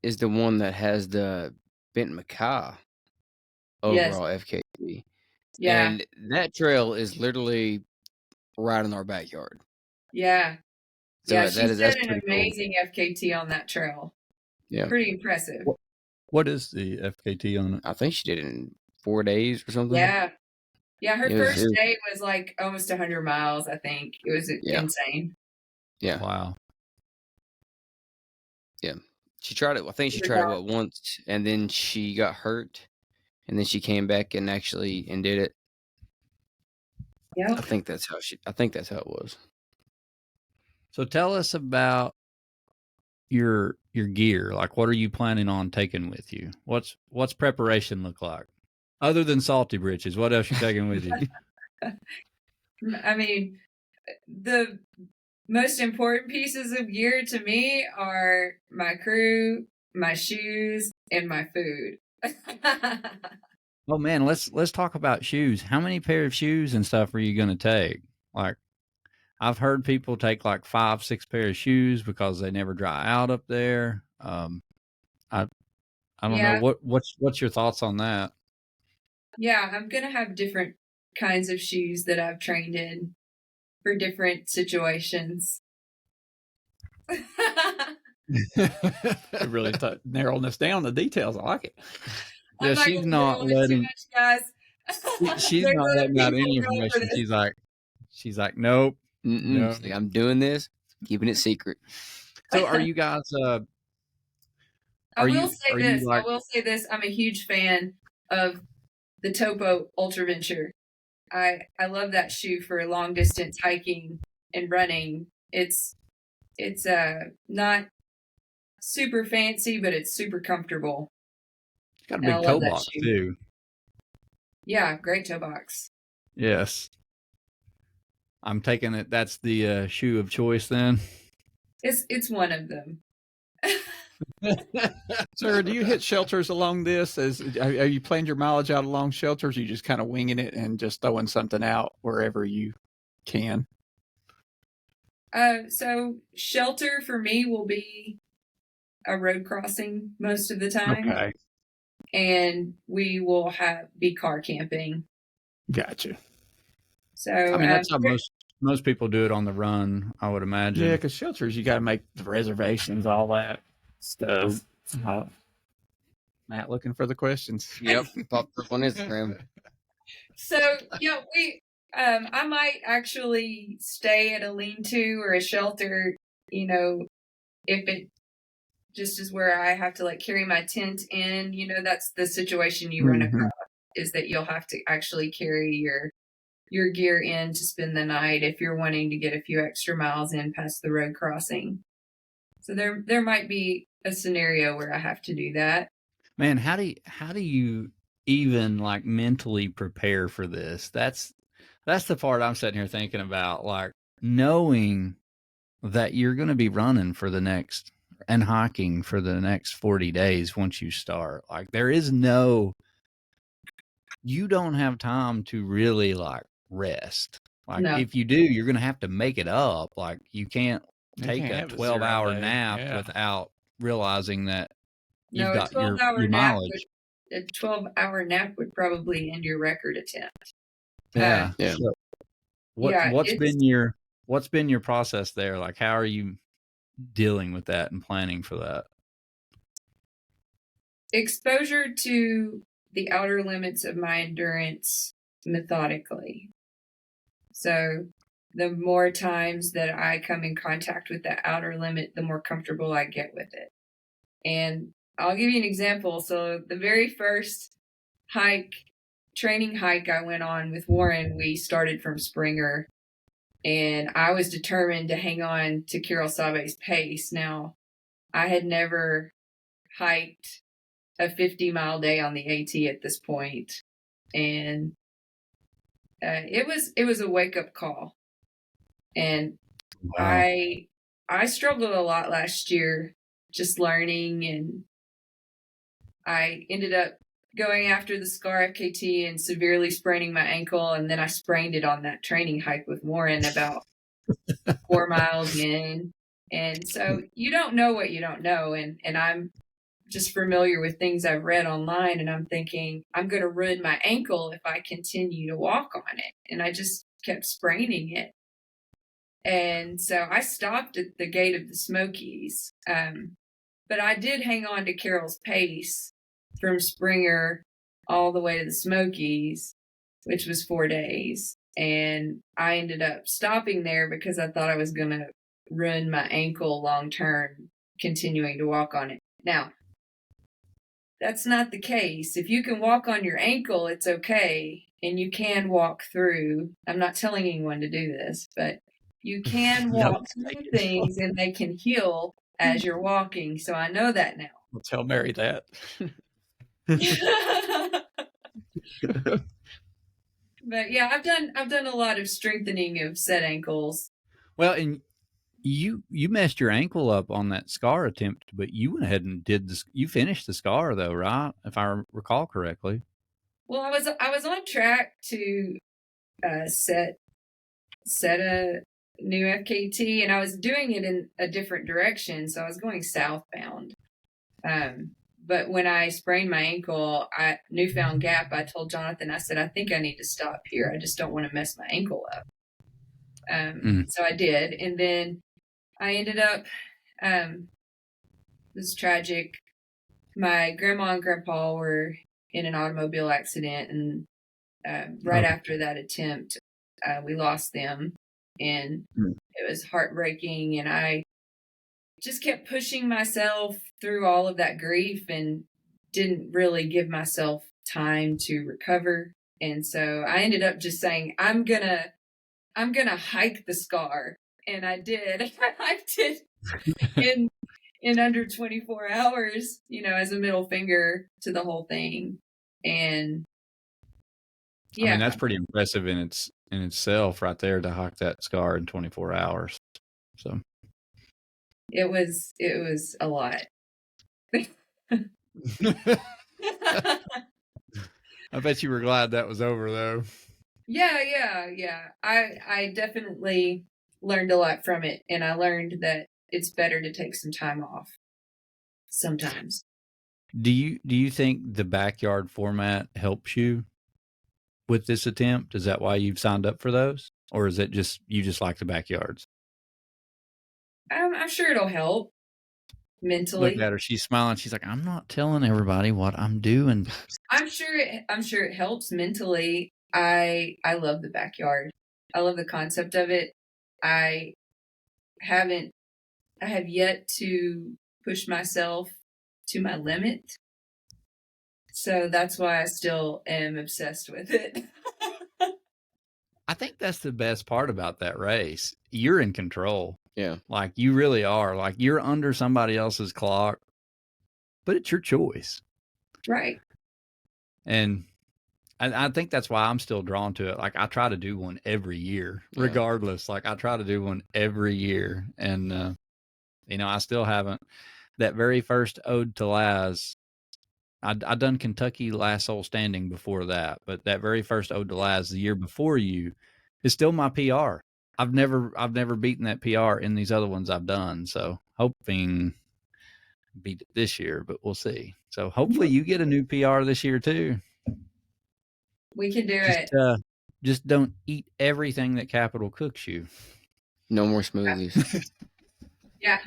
is the one that has the Benton McKay overall FKT. Yeah. And that trail is literally right in our backyard. Yeah. So yeah, that's she's done an pretty cool. amazing FKT on that trail. Yeah. Pretty impressive. What is the FKT on it? I think she did it in 4 days or something. Yeah. Yeah, her It was- first day was like almost 100 miles, I think. It was insane. Yeah. Wow. She tried it. I think she tried it once, and then she got hurt, and then she came back and did it. Yeah. I think that's how it was. So tell us about your gear. Like, what are you planning on taking with you? What's preparation look like? Other than salty britches, what else you taking with you? I mean, the most important pieces of gear to me are my crew, my shoes, and my food. Oh man, let's talk about shoes. How many pair of shoes and stuff are you going to take? Like, I've heard people take like 5-6 pair of shoes because they never dry out up there. I don't know what's your thoughts on that. Yeah, I'm gonna have different kinds of shoes that I've trained in for different situations. It really narrowing this down, the details. I like it. Yeah, she's not letting too much, guys. she's not letting out any information. She's like, nope. No. See, I'm doing this, keeping it secret. So are you guys I will say this. I'm a huge fan of the Topo Ultra Venture. I love that shoe for long distance hiking and running. It's not super fancy, but it's super comfortable. It's got a big toe box too. Yeah, great toe box. Yes. I'm taking it that's the shoe of choice then. It's one of them. Sir, do you hit shelters along this? Have you planned your mileage out along shelters? Or you just kind of winging it and just throwing something out wherever you can? So shelter for me will be a road crossing most of the time. Okay. And we will be car camping. Gotcha. So I mean, that's how most people do it on the run, I would imagine. Yeah, because shelters, you got to make the reservations, all that stuff. Matt looking for the questions. Yep, popped up on Instagram. So yeah, I might actually stay at a lean-to or a shelter. You know, if it just is where I have to like carry my tent in. You know, that's the situation you run across is that you'll have to actually carry your gear in to spend the night if you're wanting to get a few extra miles in past the road crossing. So there might be a scenario where I have to do that. Man, how do you even like mentally prepare for this? That's the part I'm sitting here thinking about, like knowing that you're going to be running for the next and hiking for the next 40 days once you start. Like you don't have time to really like rest. Like No. if you do, you're going to have to make it up. Like you can't take a have a 12-hour 0 day. nap Yeah. without realizing that you've No, got your 12-hour nap mileage. a 12-hour nap would probably end your record attempt. Yeah. Yeah. So Yeah, what's it's been your process there? Like how are you dealing with that and planning for that? exposure to the outer limits of my endurance methodically. So the more times that I come in contact with that outer limit, the more comfortable I get with it. And I'll give you an example. So the very first training hike I went on with Warren, we started from Springer, and I was determined to hang on to Carol Save's pace. Now, I had never hiked a 50-mile day on the AT at this point, and it was a wake-up call. And Wow. I struggled a lot last year just learning, and I ended up going after the SCAR FKT and severely spraining my ankle, and then I sprained it on that training hike with Warren about 4 miles in. And so you don't know what you don't know, and I'm just familiar with things I've read online, and I'm thinking I'm going to ruin my ankle if I continue to walk on it. And I just kept spraining it. And so I stopped at the gate of the Smokies. But I did hang on to Carol's pace from Springer all the way to the Smokies, which was 4 days. And I ended up stopping there because I thought I was going to ruin my ankle long term, continuing to walk on it. Now, that's not the case. If you can walk on your ankle, it's okay. And you can walk through. I'm not telling anyone to do this, but you can walk through things and they can heal as you're walking. So I know that now. Well, tell Mary that. But yeah, I've done a lot of strengthening of said ankles. Well, and you messed your ankle up on that SCAR attempt, but you went ahead and did this. You finished the SCAR though, right? If I recall correctly. Well, I was on track to set a new FKT, and I was doing it in a different direction, so I was going southbound. But when I sprained my ankle, Newfound Gap, I told Jonathan, I said, I think I need to stop here. I just don't want to mess my ankle up. So I did. And then I ended up, it was tragic. My grandma and grandpa were in an automobile accident. And right after that attempt, we lost them. And it was heartbreaking. And I just kept pushing myself through all of that grief and didn't really give myself time to recover. And so I ended up just saying, I'm gonna hike the SCAR. And I did. I hiked it in under 24 hours, as a middle finger to the whole thing. And yeah, I mean, that's pretty impressive in itself right there to hike that SCAR in 24 hours. So it was a lot. I bet you were glad that was over though. Yeah. I definitely learned a lot from it, and I learned that it's better to take some time off sometimes. Do you think the backyard format helps you with this attempt? Is that why you've signed up for those? Or is it just you just like the backyards? I'm sure it'll help mentally. Look at her, she's smiling. She's like, I'm not telling everybody what I'm doing. I'm sure it helps mentally. I love the backyard. I love the concept of it. I have yet to push myself to my limit. So that's why I still am obsessed with it. I think that's the best part about that race. You're in control. Yeah. Like, you really are. Like, you're under somebody else's clock, but it's your choice. Right. And I think that's why I'm still drawn to it. Like, I try to do one every year, Yeah. regardless. Like, I try to do one every year. And, you know, I still haven't. That very first Ode to Laz, I'd done Kentucky Last Soul Standing before that, but that very first Ode to Laz the year before you is still my PR. I've never beaten that PR in these other ones I've done. So hoping beat it this year, but we'll see. So hopefully you get a new PR this year too. We can do it. Just don't eat everything that Capital cooks you. No more smoothies. Yeah.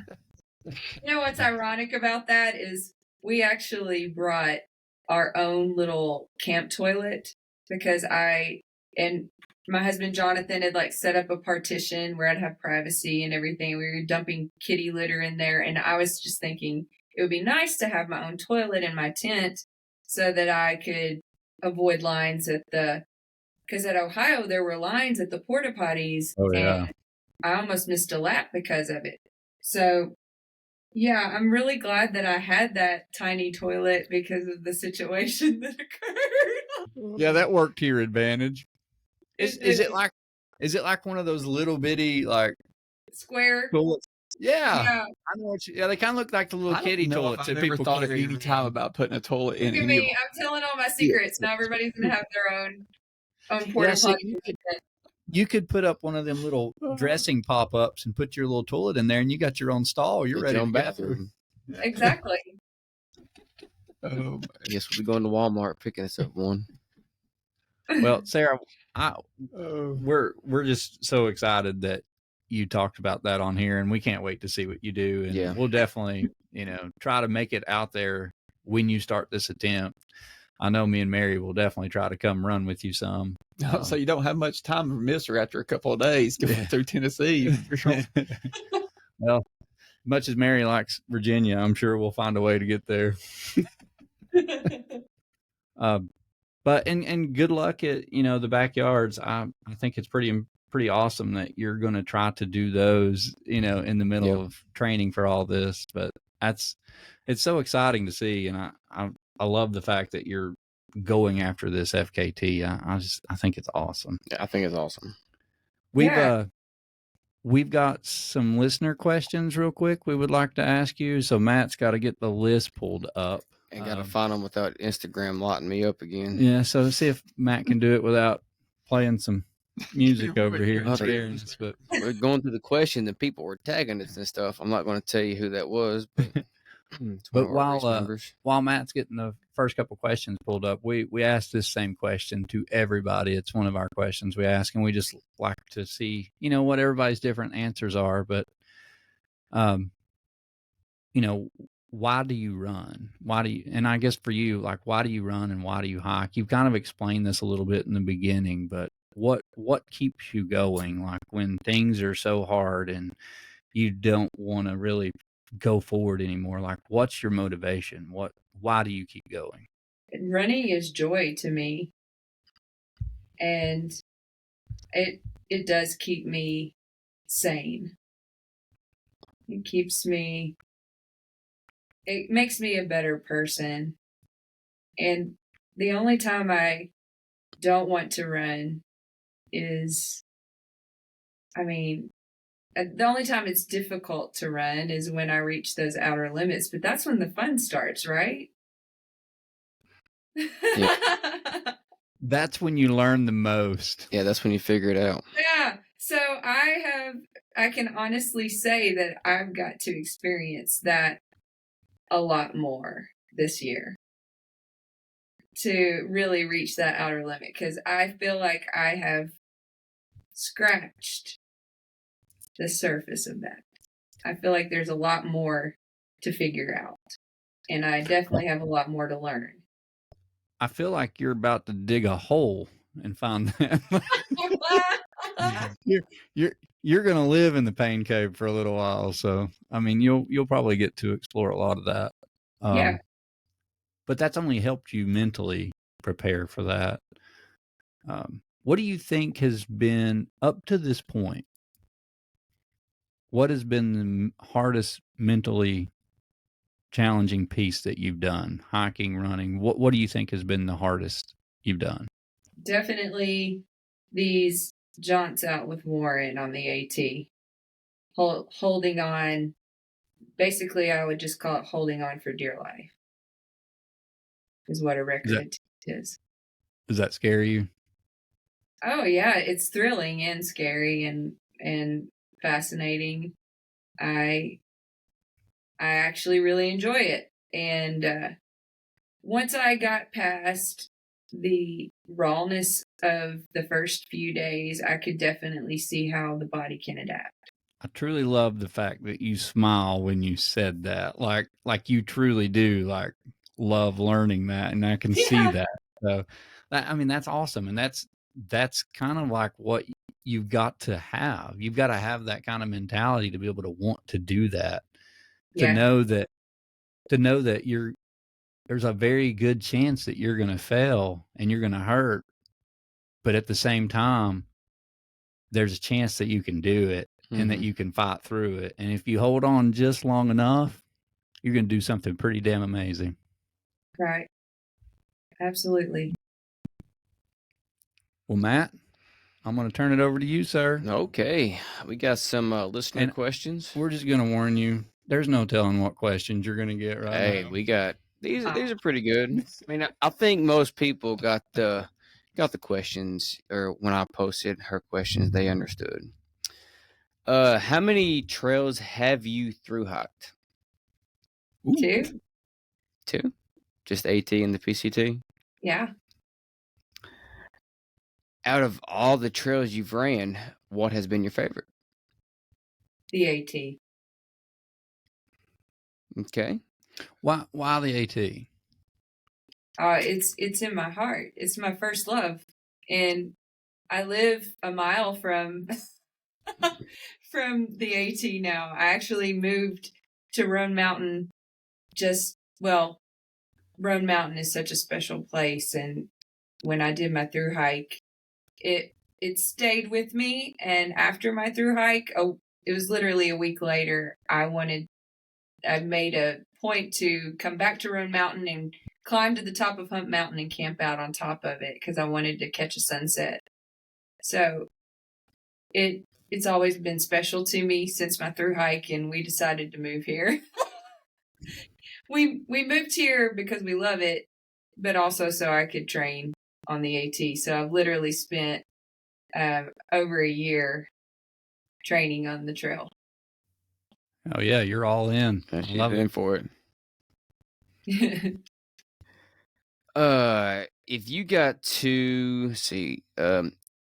You know what's ironic about that is we actually brought our own little camp toilet because I and my husband Jonathan had like set up a partition where I'd have privacy and everything. We were dumping kitty litter in there, and I was just thinking it would be nice to have my own toilet in my tent so that I could avoid lines at the, because at Ohio there were lines at the porta potties. Oh, yeah. And I almost missed a lap because of it. So yeah, I'm really glad that I had that tiny toilet because of the situation that occurred. Yeah, that worked to your advantage. Is It- it like one of those little bitty like Square? toilets? Yeah. Yeah. I know what they kind of look like the little I kitty don't know toilets if I've that ever people thought at carry any around. time about putting a toilet in Look at any me. I'm telling all my secrets. Now everybody's going to have their own porta see, potty. you could put up one of them little dressing pop-ups and put your little toilet in there, and you got your own stall. You're Get ready your to own go. bathroom. Exactly. Oh, I guess we'll be going to Walmart picking us up one. Well, Sarah, oh. we're just so excited that you talked about that on here, and we can't wait to see what you do. And Yeah. we'll definitely, try to make it out there when you start this attempt. I know me and Mary will definitely try to come run with you some. So you don't have much time to miss her after a couple of days going through Tennessee. Well, much as Mary likes Virginia, I'm sure we'll find a way to get there. But and good luck at the backyards. I think it's pretty awesome that you're going to try to do those in the middle of training for all this. But it's so exciting to see, and I love the fact that you're going after this FKT. I think it's awesome. Yeah, I think it's awesome. We've got some listener questions real quick we would like to ask you. So Matt's got to get the list pulled up. Ain't got to find them without Instagram locking me up again. Yeah, so let's see if Matt can do it without playing some music over here. Okay. Scaring us, but We're going through the question that people were tagging us and stuff. I'm not going to tell you who that was, but it's one But of our race members. while Matt's getting the first couple questions pulled up, we asked this same question to everybody. It's one of our questions we ask, and we just like to see, what everybody's different answers are. But, why do you run? And I guess for you, like, why do you run and why do you hike? You've kind of explained this a little bit in the beginning, but what keeps you going? Like when things are so hard and you don't want to really go forward anymore, like what's your motivation? Why do you keep going? Running is joy to me, and it does keep me sane. It makes me a better person. And the only time I don't want to run is, the only time it's difficult to run is when I reach those outer limits, but that's when the fun starts, right? Yeah. That's when you learn the most. Yeah, that's when you figure it out. Yeah. So I can honestly say that I've got to experience that a lot more this year to really reach that outer limit, because I feel like I have scratched the surface of that. I feel like there's a lot more to figure out, and I definitely have a lot more to learn. I feel like you're about to dig a hole and find that. You're going to live in the pain cave for a little while, so you'll probably get to explore a lot of that. Yeah. but that's only helped you mentally prepare for that. What do you think has been, up to this point, what has been the hardest mentally challenging piece that you've done? Hiking, running. What do you think has been the hardest you've done? Definitely these jaunts out with Warren on the AT. Holding on. Basically, I would just call it holding on for dear life. Is what a record is. Does that scare you? Oh yeah, it's thrilling and scary and fascinating. I actually really enjoy it. And once I got past the rawness of the first few days, I could definitely see how the body can adapt. I truly love the fact that you smile when you said that, like you truly do, like, love learning that, and I can see that. So, I mean, that's awesome, and that's kind of like what you've got to have. You've got to have that kind of mentality to be able to want to do that. To know that there's a very good chance that you're going to fail and you're going to hurt, but at the same time, there's a chance that you can do it and that you can fight through it. And if you hold on just long enough, you're going to do something pretty damn amazing. Right. Absolutely. Well, Matt, I'm going to turn it over to you, sir. Okay. We got some listener questions. We're just going to warn you, there's no telling what questions you're going to get right now. Hey, we got these are pretty good. I mean, I think most people got the questions, or when I posted her questions, they understood. How many trails have you through hiked? 2. 2? Just AT and the PCT? Yeah. Out of all the trails you've ran, what has been your favorite? The AT. Okay. Why the AT? It's in my heart. It's my first love. And I live a mile from from the AT now. I actually moved to Roan Mountain Roan Mountain is such a special place, and when I did my thru hike, it stayed with me. And after my thru hike, it was literally a week later, I made a point to come back to Roan Mountain and climb to the top of Hump Mountain and camp out on top of it because I wanted to catch a sunset. So it's always been special to me since my thru hike, and we decided to move here. We moved here because we love it, but also so I could train on the AT. So I've literally spent over a year training on the trail. Oh yeah, you're all in. She's Love in it. for it. If you got to see,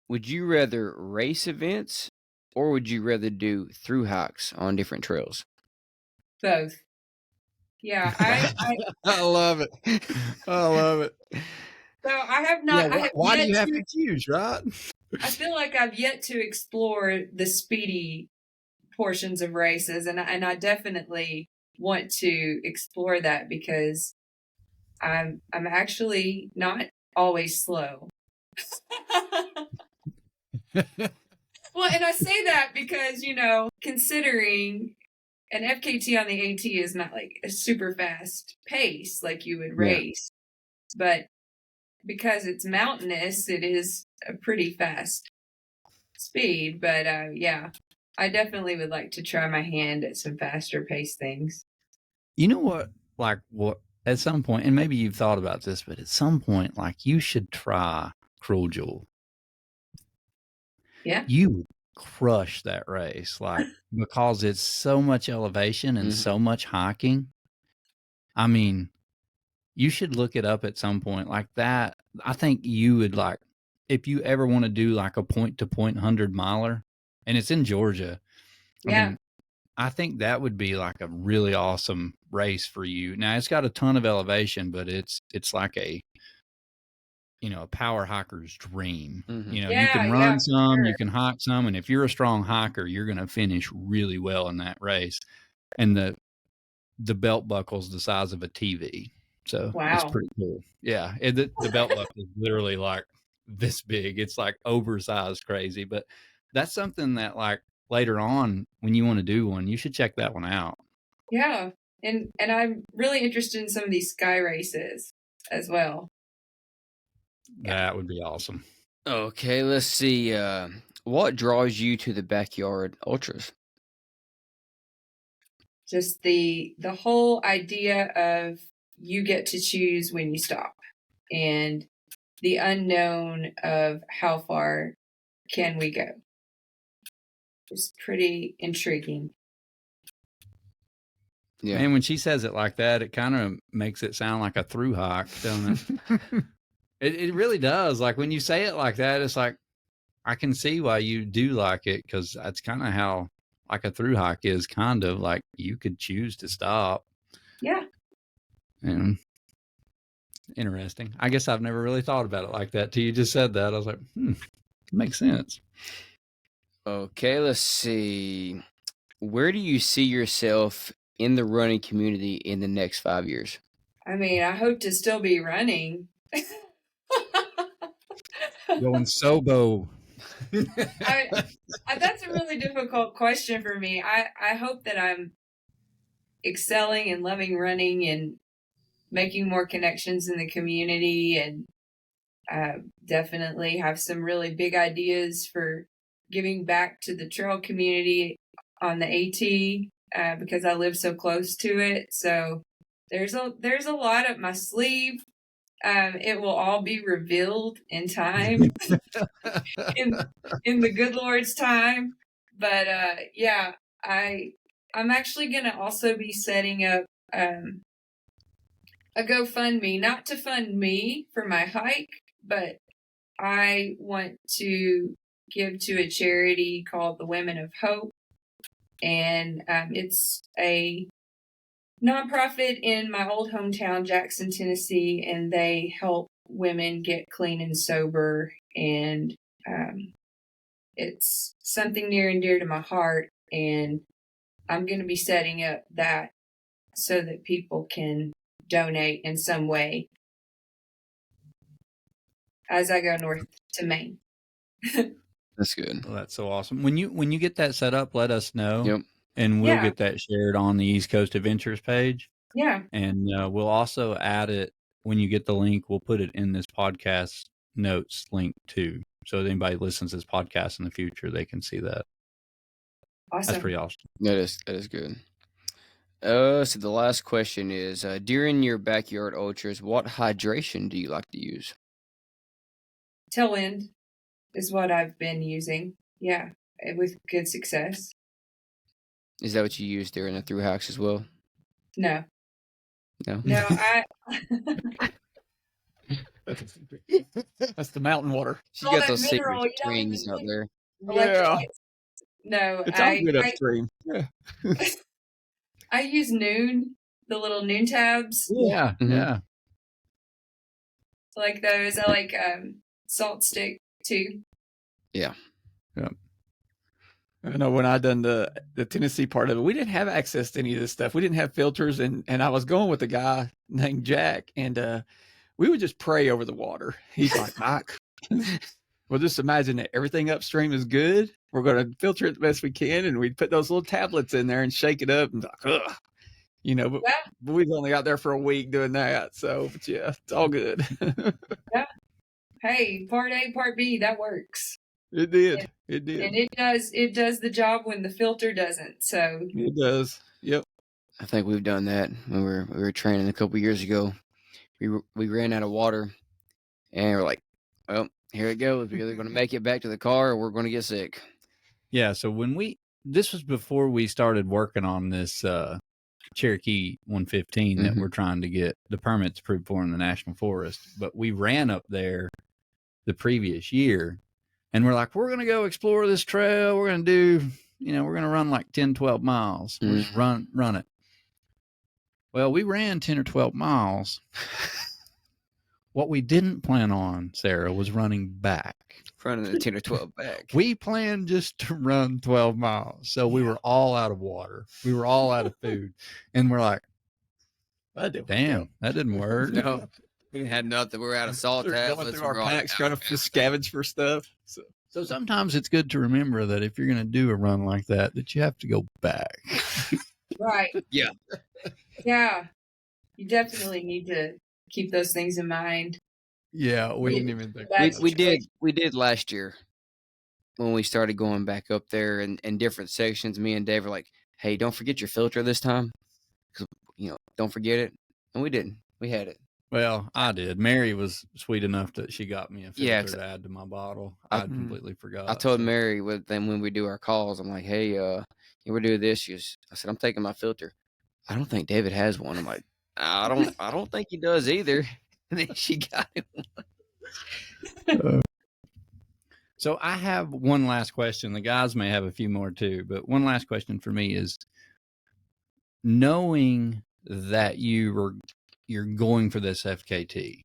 would you rather race events or would you rather do through hikes on different trails? Both. Yeah, I love it. I love it. So I have not. Yeah, why do you have to choose, right? I feel like I've yet to explore the speedy portions of races, and I definitely want to explore that because I'm actually not always slow. Well, and I say that because, considering an FKT on the AT is not like a super fast pace like you would race, but because it's mountainous, it is a pretty fast speed. But I definitely would like to try my hand at some faster pace things. You know what? Like, what? At some point, and maybe you've thought about this, but at some point, like, you should try Cruel Jewel. Yeah. You would crush that race, like, because it's so much elevation and so much hiking. I mean, you should look it up at some point like that. I think you would, like, if you ever want to do like a point to point 100 miler, and it's in Georgia. I mean, I think that would be like a really awesome race for you. Now it's got a ton of elevation, but it's like a power hiker's dream. You can run some, you can hike some, and if you're a strong hiker, you're going to finish really well in that race. And the belt buckle's the size of a TV. So it's Wow. pretty cool. Yeah. The belt buckle is literally like this big. It's like oversized crazy. But that's something that like later on when you want to do one, you should check that one out. Yeah. And I'm really interested in some of these sky races as well. That would be awesome. Okay, let's see. What draws you to the backyard ultras? Just the whole idea of you get to choose when you stop, and the unknown of how far can we go. It's pretty intriguing. Yeah. And when she says it like that, it kind of makes it sound like a through hike, doesn't it? It really does. Like when you say it like that, it's like, I can see why you do like it, because that's kind of how like a through hike is, kind of like you could choose to stop. Yeah. And interesting. I guess I've never really thought about it like that till you just said that. I was like, it makes sense. Okay, let's see. Where do you see yourself in the running community in the next 5 years? I mean, I hope to still be running. Going Sobo. That's a really difficult question for me. I hope that I'm excelling and loving running and making more connections in the community, and definitely have some really big ideas for giving back to the trail community on the AT, because I live so close to it. So there's a lot up my sleeve. It will all be revealed in time, in the good Lord's time. But yeah, I'm actually going to also be setting up a GoFundMe, not to fund me for my hike, but I want to give to a charity called the Women of Hope. And it's a nonprofit in my old hometown, Jackson, Tennessee, and they help women get clean and sober. And it's something near and dear to my heart. And I'm going to be setting up that so that people can donate in some way as I go north to Maine. That's good. Well, that's so awesome. When you get that set up, let us know. Yep. And we'll Yeah. get that shared on the East Coast Adventures page. Yeah. And we'll also add it when you get the link. We'll put it in this podcast notes link too. So if anybody listens to this podcast in the future, they can see that. Awesome. That's pretty awesome. That is good. So the last question is, during your backyard ultras, what hydration do you like to use? Tailwind is what I've been using. Yeah, with good success. Is that what you use during the through hikes as well? No, No. I That's the mountain water. She's all got that those secret mineral, you don't even strings out need there. electrolytes. No, It's all good upstream. Yeah. I use Noon, the little Noon tabs, Yeah. Mhm. Yeah. like those. I like Salt Stick too. Yeah. I know when I done the Tennessee part of it, we didn't have access to any of this stuff. We didn't have filters, and I was going with a guy named Jack, and we would just pray over the water. He's like, Mike, we'll just imagine that everything upstream is good. We're going to filter it the best we can, and we'd put those little tablets in there and shake it up, and like, ugh. You know, but we've only got there for a week doing that. So, but yeah, it's all good. Hey, part A, part B, that works. It did. It did. And it does the job when the filter doesn't. So It does. Yep. I think we've done that when we were training a couple years ago. We ran out of water, and we're like, well, here it goes. We're either going to make it back to the car or we're going to get sick. Yeah. So this was before we started working on this Cherokee 115 that Mhm. we're trying to get the permits approved for in the National Forest. But we ran up there the previous year, and we're like, we're going to go explore this trail. We're going to do, we're going to run like 10, 12 miles. We'll just run it. Well, we ran 10 or 12 miles. What we didn't plan on, Sarah, was running back. Running the 10 or 12 back. We planned just to run 12 miles. So we were all out of water. We were all out of food. And we're like, That didn't work Damn, out. that didn't work. No, we had nothing. We're out of salt They're going tablets. through our we're all packs out trying of to everything. scavenge for stuff. So sometimes it's good to remember that if you're going to do a run like that you have to go back. Right. Yeah. Yeah. You definitely need to keep those things in mind. Yeah, we didn't even think We did last year when we started going back up there and different sections. Me and Dave were like, "Hey, don't forget your filter this time, because don't forget it." And we didn't. We had it. Well, I did. Mary was sweet enough that she got me a filter Yeah, 'cause to add to my bottle. I'd completely forgot. I told Mary when we do our calls, I'm like, "Hey, we're doing this." I said, "I'm taking my filter." I don't think David has one. I'm like, I don't think he does either. And then she got him. So I have one last question. The guys may have a few more too, but one last question for me is, knowing that you're going for this FKT,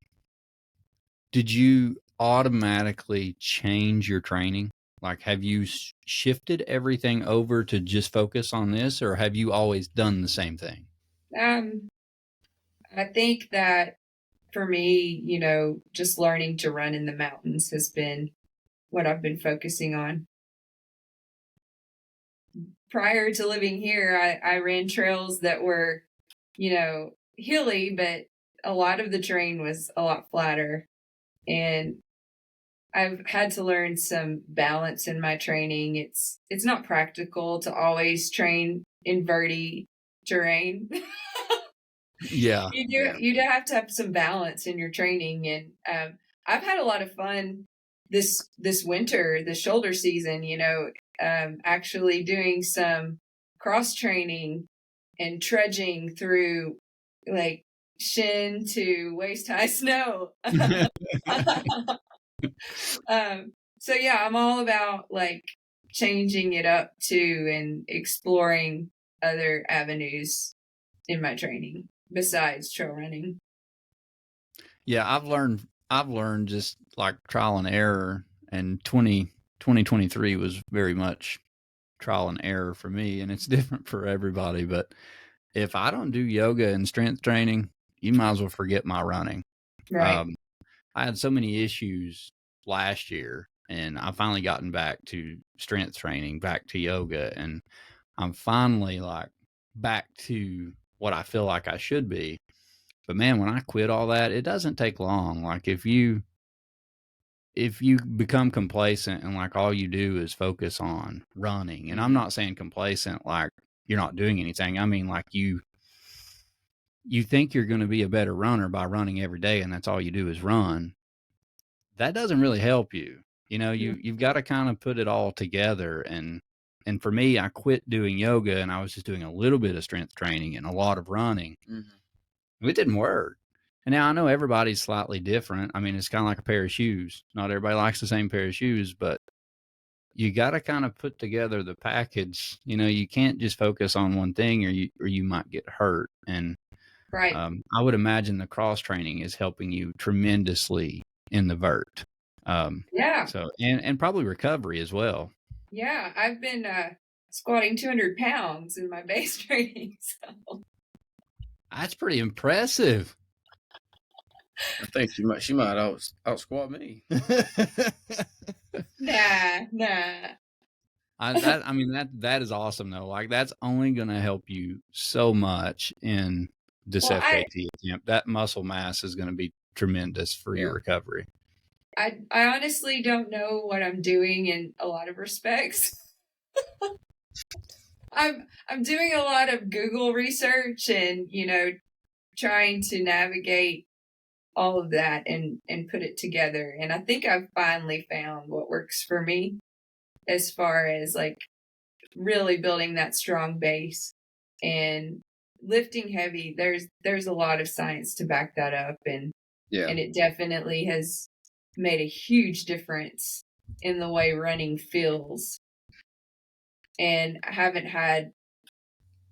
did you automatically change your training? Like, have you shifted everything over to just focus on this, or have you always done the same thing? I think that for me, just learning to run in the mountains has been what I've been focusing on. Prior to living here, I ran trails that were, hilly, but a lot of the terrain was a lot flatter. And I've had to learn some balance in my training. It's not practical to always train in verti terrain. Yeah. You do have to have some balance in your training. And I've had a lot of fun this winter, the shoulder season, actually doing some cross training and trudging through like shin to waist high snow. So yeah, I'm all about like changing it up too and exploring other avenues in my training besides trail running. Yeah, I've learned just like trial and error, and 2023 was very much trial and error for me, and it's different for everybody. But if I don't do yoga and strength training, you might as well forget my running. Right. I had so many issues last year, and I've finally gotten back to strength training, back to yoga, and I'm finally like back to what I feel like I should be. But man, when I quit all that, it doesn't take long. Like if you become complacent and like all you do is focus on running, and I'm not saying complacent like you're not doing anything. I mean like you think you're going to be a better runner by running every day, and that's all you do is run. That doesn't really help you. You've got to kind of put it all together. And for me, I quit doing yoga, and I was just doing a little bit of strength training and a lot of running. It didn't work. And now I know everybody's slightly different. I mean, it's kind of like a pair of shoes. Not everybody likes the same pair of shoes, but you got to kind of put together the package. You can't just focus on one thing, or you might get hurt. And right. I would imagine the cross training is helping you tremendously in the vert. Yeah. So, and probably recovery as well. Yeah. I've been squatting 200 pounds in my base training. So. That's pretty impressive. I think she might out squat me. Nah. That is awesome though. Like that's only going to help you so much in this FKT attempt. That muscle mass is going to be tremendous for your recovery. I honestly don't know what I'm doing in a lot of respects. I'm doing a lot of Google research and, trying to navigate all of that and put it together. And I think I've finally found what works for me as far as like really building that strong base and lifting heavy. There's a lot of science to back that up. And it definitely has made a huge difference in the way running feels. And I haven't had,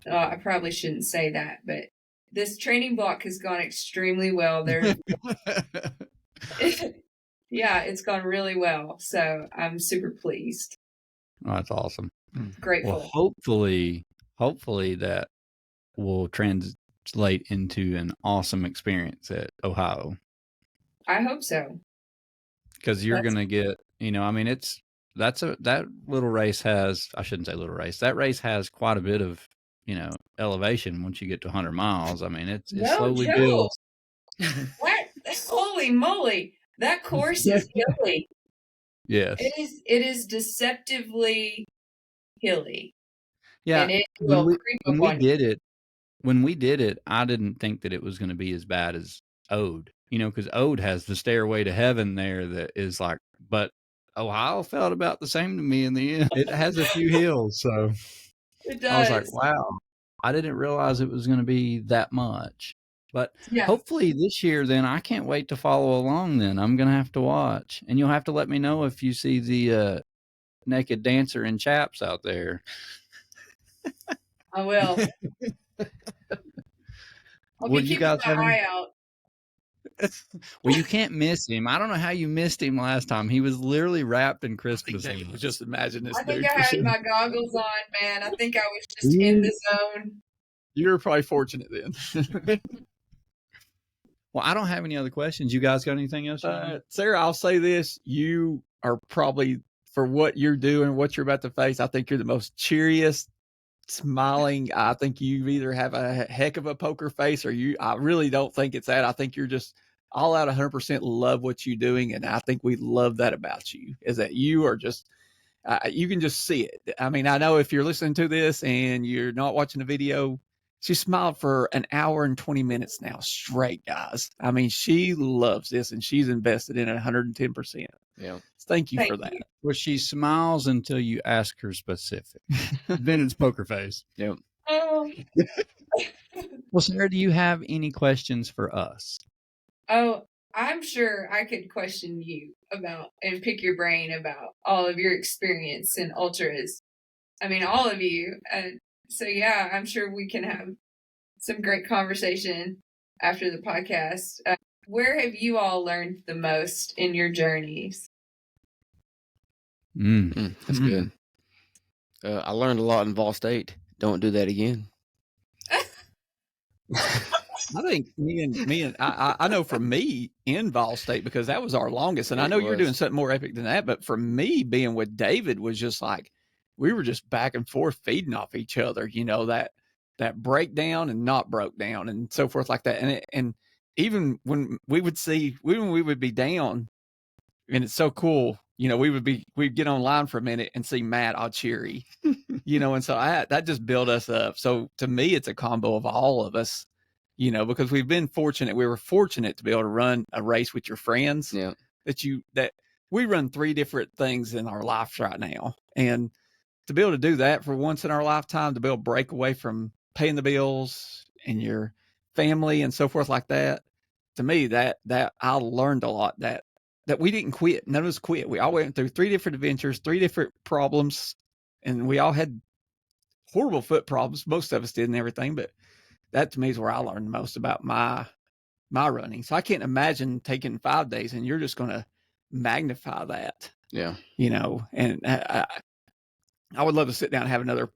I probably shouldn't say that, but this training block has gone extremely well. Yeah, it's gone really well. So I'm super pleased. Oh, that's awesome. Grateful. Well, hopefully that will translate into an awesome experience at Ohio. I hope so. Because you're going to get, I mean, that little race has, I shouldn't say little race, that race has quite a bit of, elevation once you get to 100 miles. I mean, it slowly builds. What? Holy moly. That course is hilly. Yes. It is deceptively hilly. Yeah. And it will creep up on you. When we did it, I didn't think that it was going to be as bad as Ode, because Ode has the stairway to heaven there that is like, but Ohio felt about the same to me in the end. It has a few hills. So it does. I was like, wow, I didn't realize it was going to be that much. But hopefully this year, then I can't wait to follow along. Then I'm going to have to watch, and you'll have to let me know if you see the naked dancer in chaps out there. I will. I'll be keeping my eye out. Well, you can't miss him. I don't know how you missed him last time. He was literally wrapped in Christmas. I was just imagine this. I think I had my goggles on, man. I think I was just in the zone. You were probably fortunate then. Well, I don't have any other questions. You guys got anything else? Sarah, I'll say this. You are probably, for what you're doing, what you're about to face, I think you're the most cheeriest, smiling. I think you either have a heck of a poker face or I really don't think it's that. I think you're just all out 100% love what you're doing. And I think we love that about you, is that you are just, you can just see it. I mean, I know if you're listening to this and you're not watching the video, she smiled for an hour and 20 minutes now straight, guys. I mean, she loves this and she's invested in it 110%. Yeah. Thank you for that. Well, she smiles until you ask her specific. Then it's poker face. Yep. Well, Sarah, do you have any questions for us? Oh, I'm sure I could question you about and pick your brain about all of your experience in ultras. I mean, all of you. So yeah, I'm sure we can have some great conversation after the podcast. Where have you all learned the most in your journeys? That's good. I learned a lot in Vol State. Don't do that again. I think I know for me in Vol State, because that was our longest, and I know you're doing something more epic than that, but for me, being with David was just like, we were just back and forth feeding off each other, that breakdown and not broke down and so forth like that. And even when we would be down, and it's so cool, we'd get online for a minute and see Matt all cheery, and so that just built us up. So to me, it's a combo of all of us, because we were fortunate to be able to run a race with your friends. Yeah. That we run 3 different things in our lives right now. And to be able to do that for once in our lifetime, to be able to break away from paying the bills and your family and so forth like that, to me, that I learned a lot that we didn't quit. None of us quit. We all went through 3 different adventures, 3 different problems, and we all had horrible foot problems. Most of us did and everything, but that to me is where I learned the most about my running. So I can't imagine taking 5 days and you're just going to magnify that. Yeah. And I would love to sit down and have another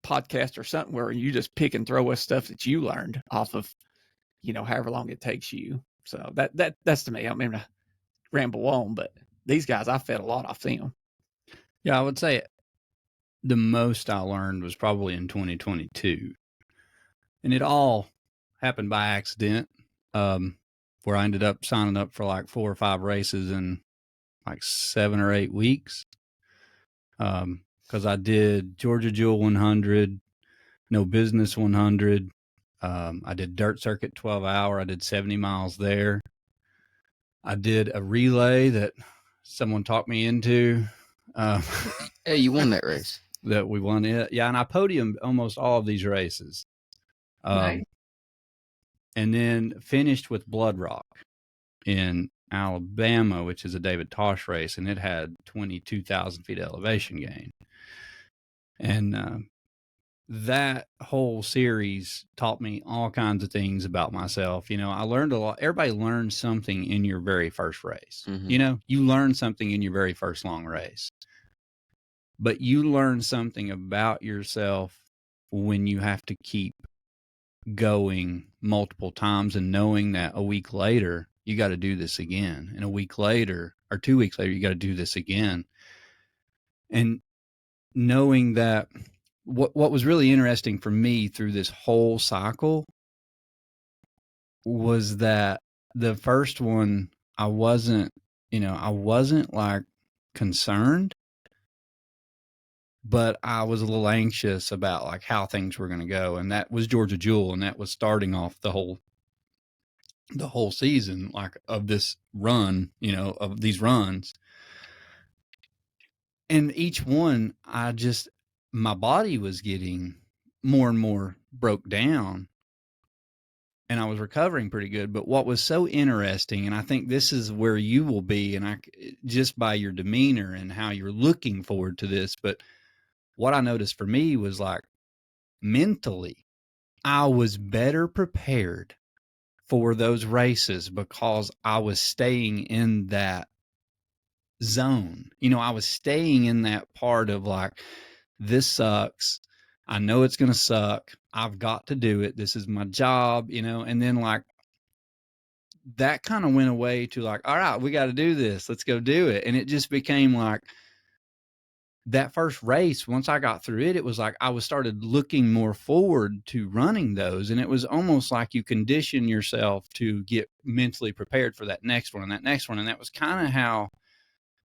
podcast or something where you just pick and throw us stuff that you learned off of, however long it takes you. So that's to me. I mean, I ramble on, but these guys, I fed a lot off them. Yeah, I would say the most I learned was probably in 2022. And it all happened by accident, where I ended up signing up for like 4 or 5 races in like 7 or 8 weeks. Because I did Georgia Jewel 100, No Business 100. I did Dirt Circuit 12 hour. I did 70 miles there. I did a relay that someone talked me into. Hey, you won that race. That we won it. Yeah, and I podiumed almost all of these races. Nice. And then finished with Blood Rock in Alabama, which is a David Tosh race, and it had 22,000 feet elevation gain. And that whole series taught me all kinds of things about myself. I learned a lot. Everybody learns something in your very first race. Mm-hmm. You learn something in your very first long race. But you learn something about yourself when you have to keep going multiple times and knowing that a week later you got to do this again, and a week later or 2 weeks later you got to do this again, and knowing that what was really interesting for me through this whole cycle was that the first one I wasn't like concerned, but I was a little anxious about like how things were going to go. And that was Georgia Jewel. And that was starting off the whole season, like of this run, of these runs. And each one, my body was getting more and more broke down, and I was recovering pretty good. But what was so interesting, and I think this is where you will be, and just by your demeanor and how you're looking forward to this, but what I noticed for me was like mentally, I was better prepared for those races because I was staying in that zone. I was staying in that part of like, this sucks. I know it's going to suck. I've got to do it. This is my job, and then like that kind of went away to like, all right, we got to do this. Let's go do it. And it just became like that first race. Once I got through it, it was like I started looking more forward to running those. And it was almost like you condition yourself to get mentally prepared for that next one and that next one. And that was kind of how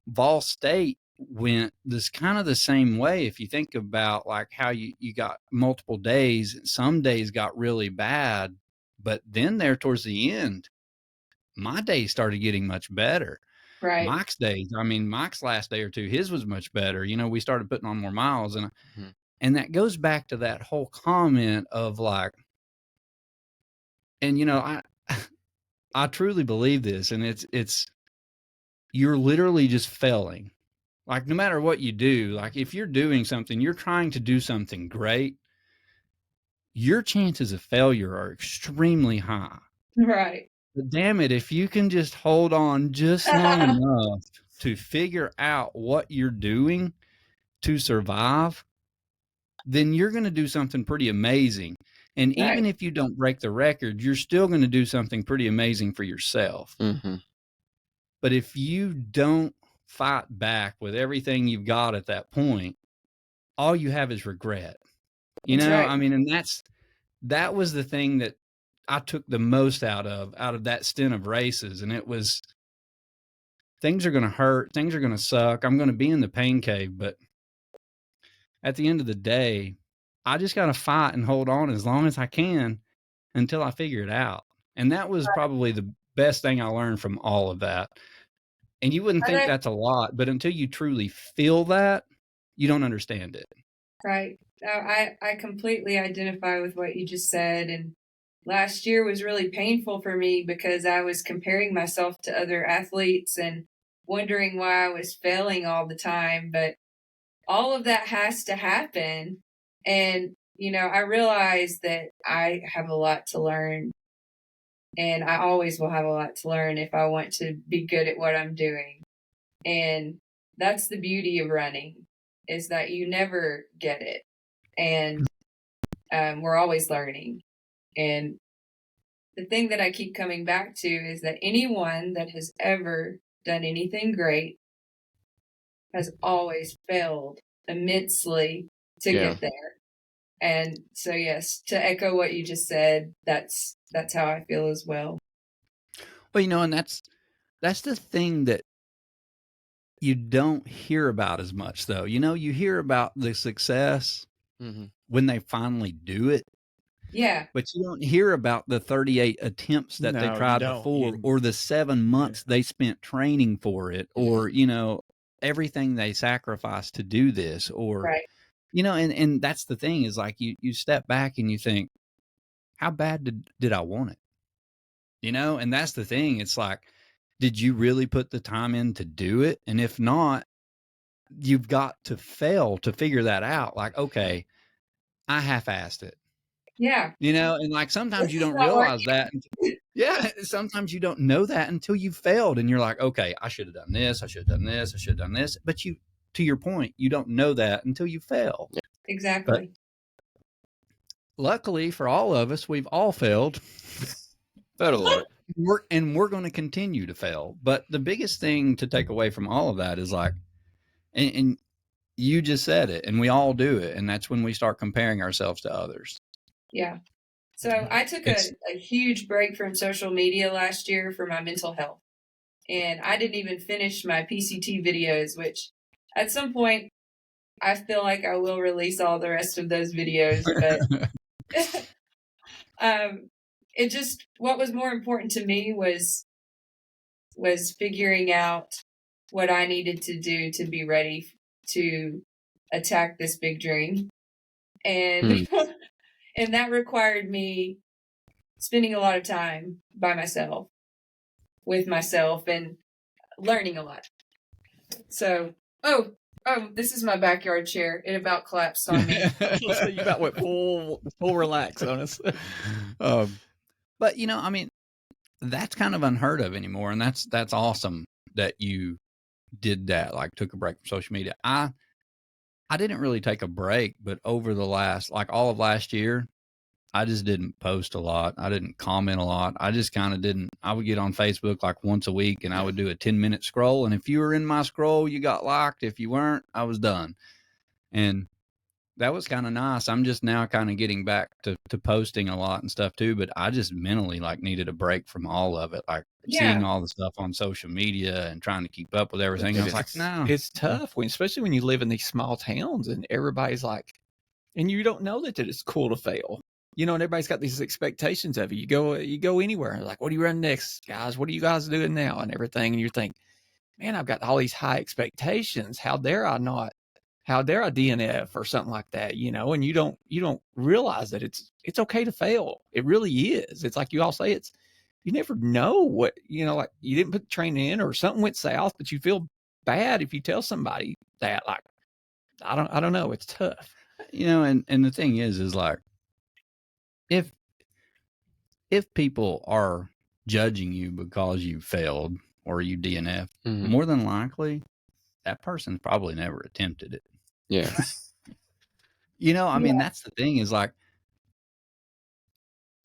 Vol State went this kind of the same way. If you think about like how you got multiple days, some days got really bad, but then there towards the end, my days started getting much better. Right. Mike's last day or two, his was much better. We started putting on more miles, and that goes back to that whole comment of like, and I truly believe this, and it's you're literally just failing. Like no matter what you do, like if you're doing something, you're trying to do something great, your chances of failure are extremely high. Right. But damn it, if you can just hold on just long enough to figure out what you're doing to survive, then you're going to do something pretty amazing. And Right. even if you don't break the record, you're still going to do something pretty amazing for yourself. Mm-hmm. But if you don't fight back with everything you've got at that point, all you have is regret. That's right. And that was the thing that I took the most out of that stint of races. And it was, things are going to hurt. Things are going to suck. I'm going to be in the pain cave. But at the end of the day, I just got to fight and hold on as long as I can until I figure it out. And that was probably the best thing I learned from all of that. And you wouldn't think that's a lot, but until you truly feel that, you don't understand it. Right. I completely identify with what you just said. And last year was really painful for me because I was comparing myself to other athletes and wondering why I was failing all the time. But all of that has to happen. And, I realize that I have a lot to learn. And I always will have a lot to learn if I want to be good at what I'm doing. And that's the beauty of running, is that you never get it. And we're always learning. And the thing that I keep coming back to is that anyone that has ever done anything great has always failed immensely to get there. And so, yes, to echo what you just said, that's how I feel as well. Well, and that's the thing that you don't hear about as much, though. You hear about the success when they finally do it. Yeah. But you don't hear about the 38 attempts that they tried before, or the 7 months they spent training for it, or, everything they sacrificed to do this, or, and that's the thing is like you step back and you think, how bad did I want it? And that's the thing. It's like, did you really put the time in to do it? And if not, you've got to fail to figure that out. Like, okay, I half-assed it. Yeah. And like sometimes you don't realize that. Yeah. Sometimes you don't know that until you failed and you're like, okay, I should have done this. I should have done this. I should have done this. But to your point, you don't know that until you fail. Exactly. luckily for all of us, we've all failed. But a lot. We're going to continue to fail. But the biggest thing to take away from all of that is like, and you just said it, and we all do it. And that's when we start comparing ourselves to others. Yeah. So I took a huge break from social media last year for my mental health. And I didn't even finish my PCT videos, which at some point I feel like I will release all the rest of those videos. But it just, what was more important to me was figuring out what I needed to do to be ready to attack this big dream. And and that required me spending a lot of time by myself, with myself, and learning a lot. So, oh, this is my backyard chair. It about collapsed on me. You about went full relax on us. But you know, I mean, that's kind of unheard of anymore, and that's awesome that you did that. Like, took a break from social media. I didn't really take a break, but over the last, like all of last year, I just didn't post a lot. I didn't comment a lot. I just kind of didn't. I would get on Facebook like once a week, and I would do a 10-minute scroll. And if you were in my scroll, you got liked. If you weren't, I was done. And that was kind of nice. I'm just now kind of getting back to posting a lot and stuff too. But I just mentally like needed a break from all of it. Like seeing all the stuff on social media and trying to keep up with everything. I was like, no, it's tough especially when you live in these small towns and everybody's like, and you don't know that it's cool to fail. You know, and everybody's got these expectations of you. You go anywhere, like, what do you run next, guys? What are you guys doing now, and everything? And you think, man, I've got all these high expectations. How dare I DNF or something like that? You know, and you don't realize that it's okay to fail. It really is. It's like you all say, you never know what, you know, like you didn't put the training in or something went south, but you feel bad if you tell somebody that. Like, I don't know. It's tough. You know, and the thing is like, if people are judging you because you failed or you DNF, more than likely that person's probably never attempted it. Yeah. You know, I mean, that's the thing is like,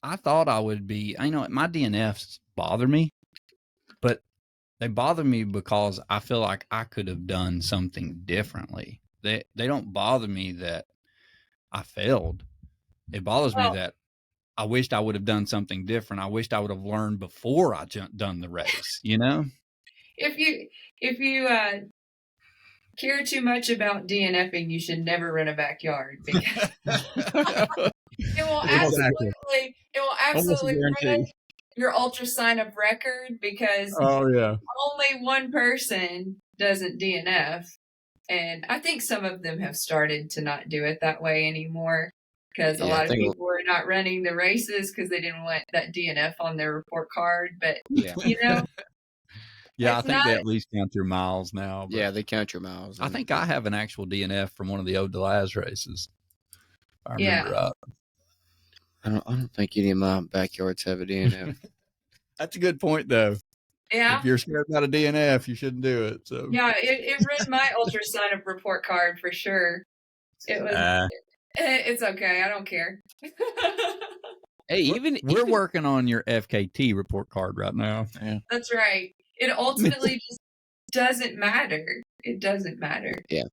I thought I would be, I know my DNFs bother me, but they bother me because I feel like I could have done something differently. They don't bother me that I failed. It bothers me that I wished I would have done something different. I wished I would have learned before I done the race, you know? If you care too much about DNFing, you should never run a backyard, because it will absolutely ruin your ultra sign up record, because only one person doesn't DNF. And I think some of them have started to not do it that way anymore, because a lot of people were not running the races because they didn't want that DNF on their report card. But, you know. Yeah, I think they at least count your miles now. Yeah, they count your miles. I think I have an actual DNF from one of the Eau de Laz races. I remember right. I don't think any of my backyards have a DNF. That's a good point, though. Yeah. If you're scared about a DNF, you shouldn't do it. So yeah, it ruined my ultra sign up report card for sure. It was. It's okay. I don't care. Hey, we're working on your FKT report card right now. Yeah, that's right. It ultimately just doesn't matter. It doesn't matter. Yeah.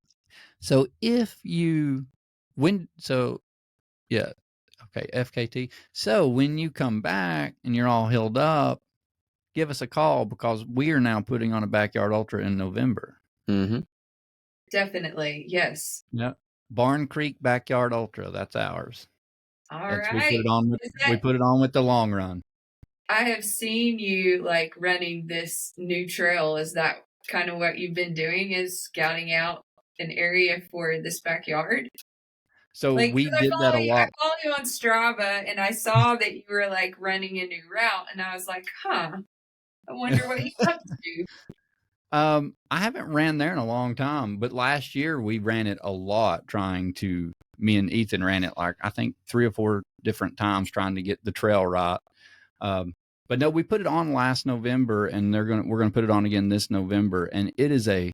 So FKT. So when you come back and you're all healed up, give us a call, because we are now putting on a backyard ultra in November. Mm-hmm. Definitely, yes. Yep. Barn Creek Backyard Ultra. That's ours. All right. We put it on with the long run. I have seen you like running this new trail. Is that kind of what you've been doing, is scouting out an area for this backyard? So like, we did that a lot. I follow you on Strava, and I saw that you were like running a new route, and I was like, I wonder what he's up to. I haven't ran there in a long time, but last year we ran it a lot, me and Ethan ran it like, I think 3 or 4 different times trying to get the trail right. But no, we put it on last November, and we're going to put it on again this November. And it is a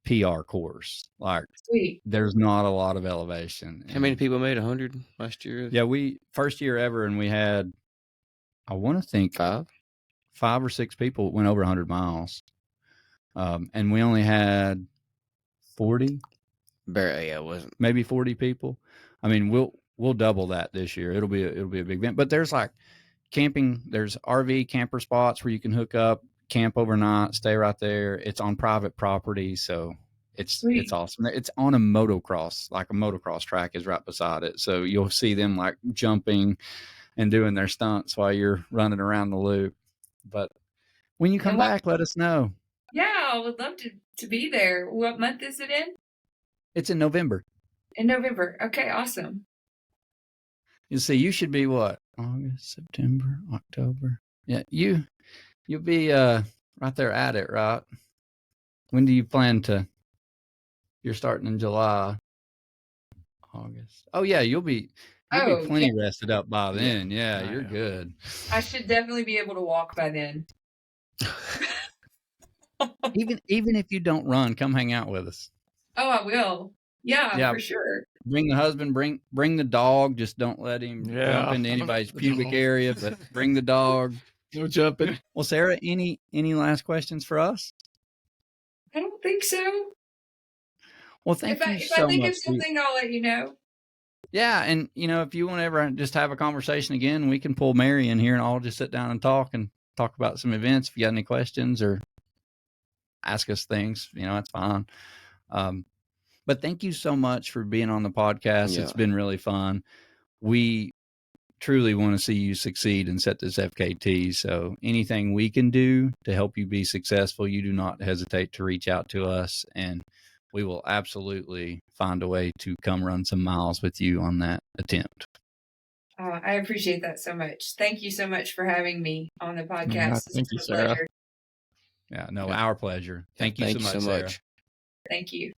PR course. Like, Sweet. there's not a lot of elevation. How many people made 100 last year? Yeah, we first year ever, and we had, I want to think, 5 or 6 people went over 100 miles, and we only had 40. Barely, yeah, it wasn't. Maybe 40 people. I mean, we'll double that this year. It'll be a big event. But there's like camping. There's RV camper spots where you can hook up, camp overnight, stay right there. It's on private property, so it's awesome. It's on a motocross, like a motocross track is right beside it. So you'll see them like jumping and doing their stunts while you're running around the loop. But when you come back, let us know. Yeah, I would love to be there. What month is it in? It's in November. In November. Okay, awesome. You see, you should be what? August, September, October. Yeah, you'll be right there at it, right? When do you plan to? You're starting in July, August. Oh yeah, you'll be plenty rested up by then. Yeah, you're good. I should definitely be able to walk by then. even if you don't run, come hang out with us. Oh, I will. Yeah, for sure. Bring the husband, bring the dog. Just don't let him jump into anybody's pubic area, but bring the dog. No jumping. Well, Sarah, any last questions for us? I don't think so. Well, thank you so much. If I think of something, I'll let you know. Yeah, and if you want to ever just have a conversation again, we can pull Mary in here and I'll just sit down and talk about some events. If you got any questions or ask us things, that's fine. But thank you so much for being on the podcast. Yeah. It's been really fun. We truly want to see you succeed and set this FKT. So anything we can do to help you be successful, you do not hesitate to reach out to us, and we will absolutely find a way to come run some miles with you on that attempt. I appreciate that so much. Thank you so much for having me on the podcast. Yeah, thank you, Sarah. Yeah, our pleasure. Thank you so much, Sarah. Thank you.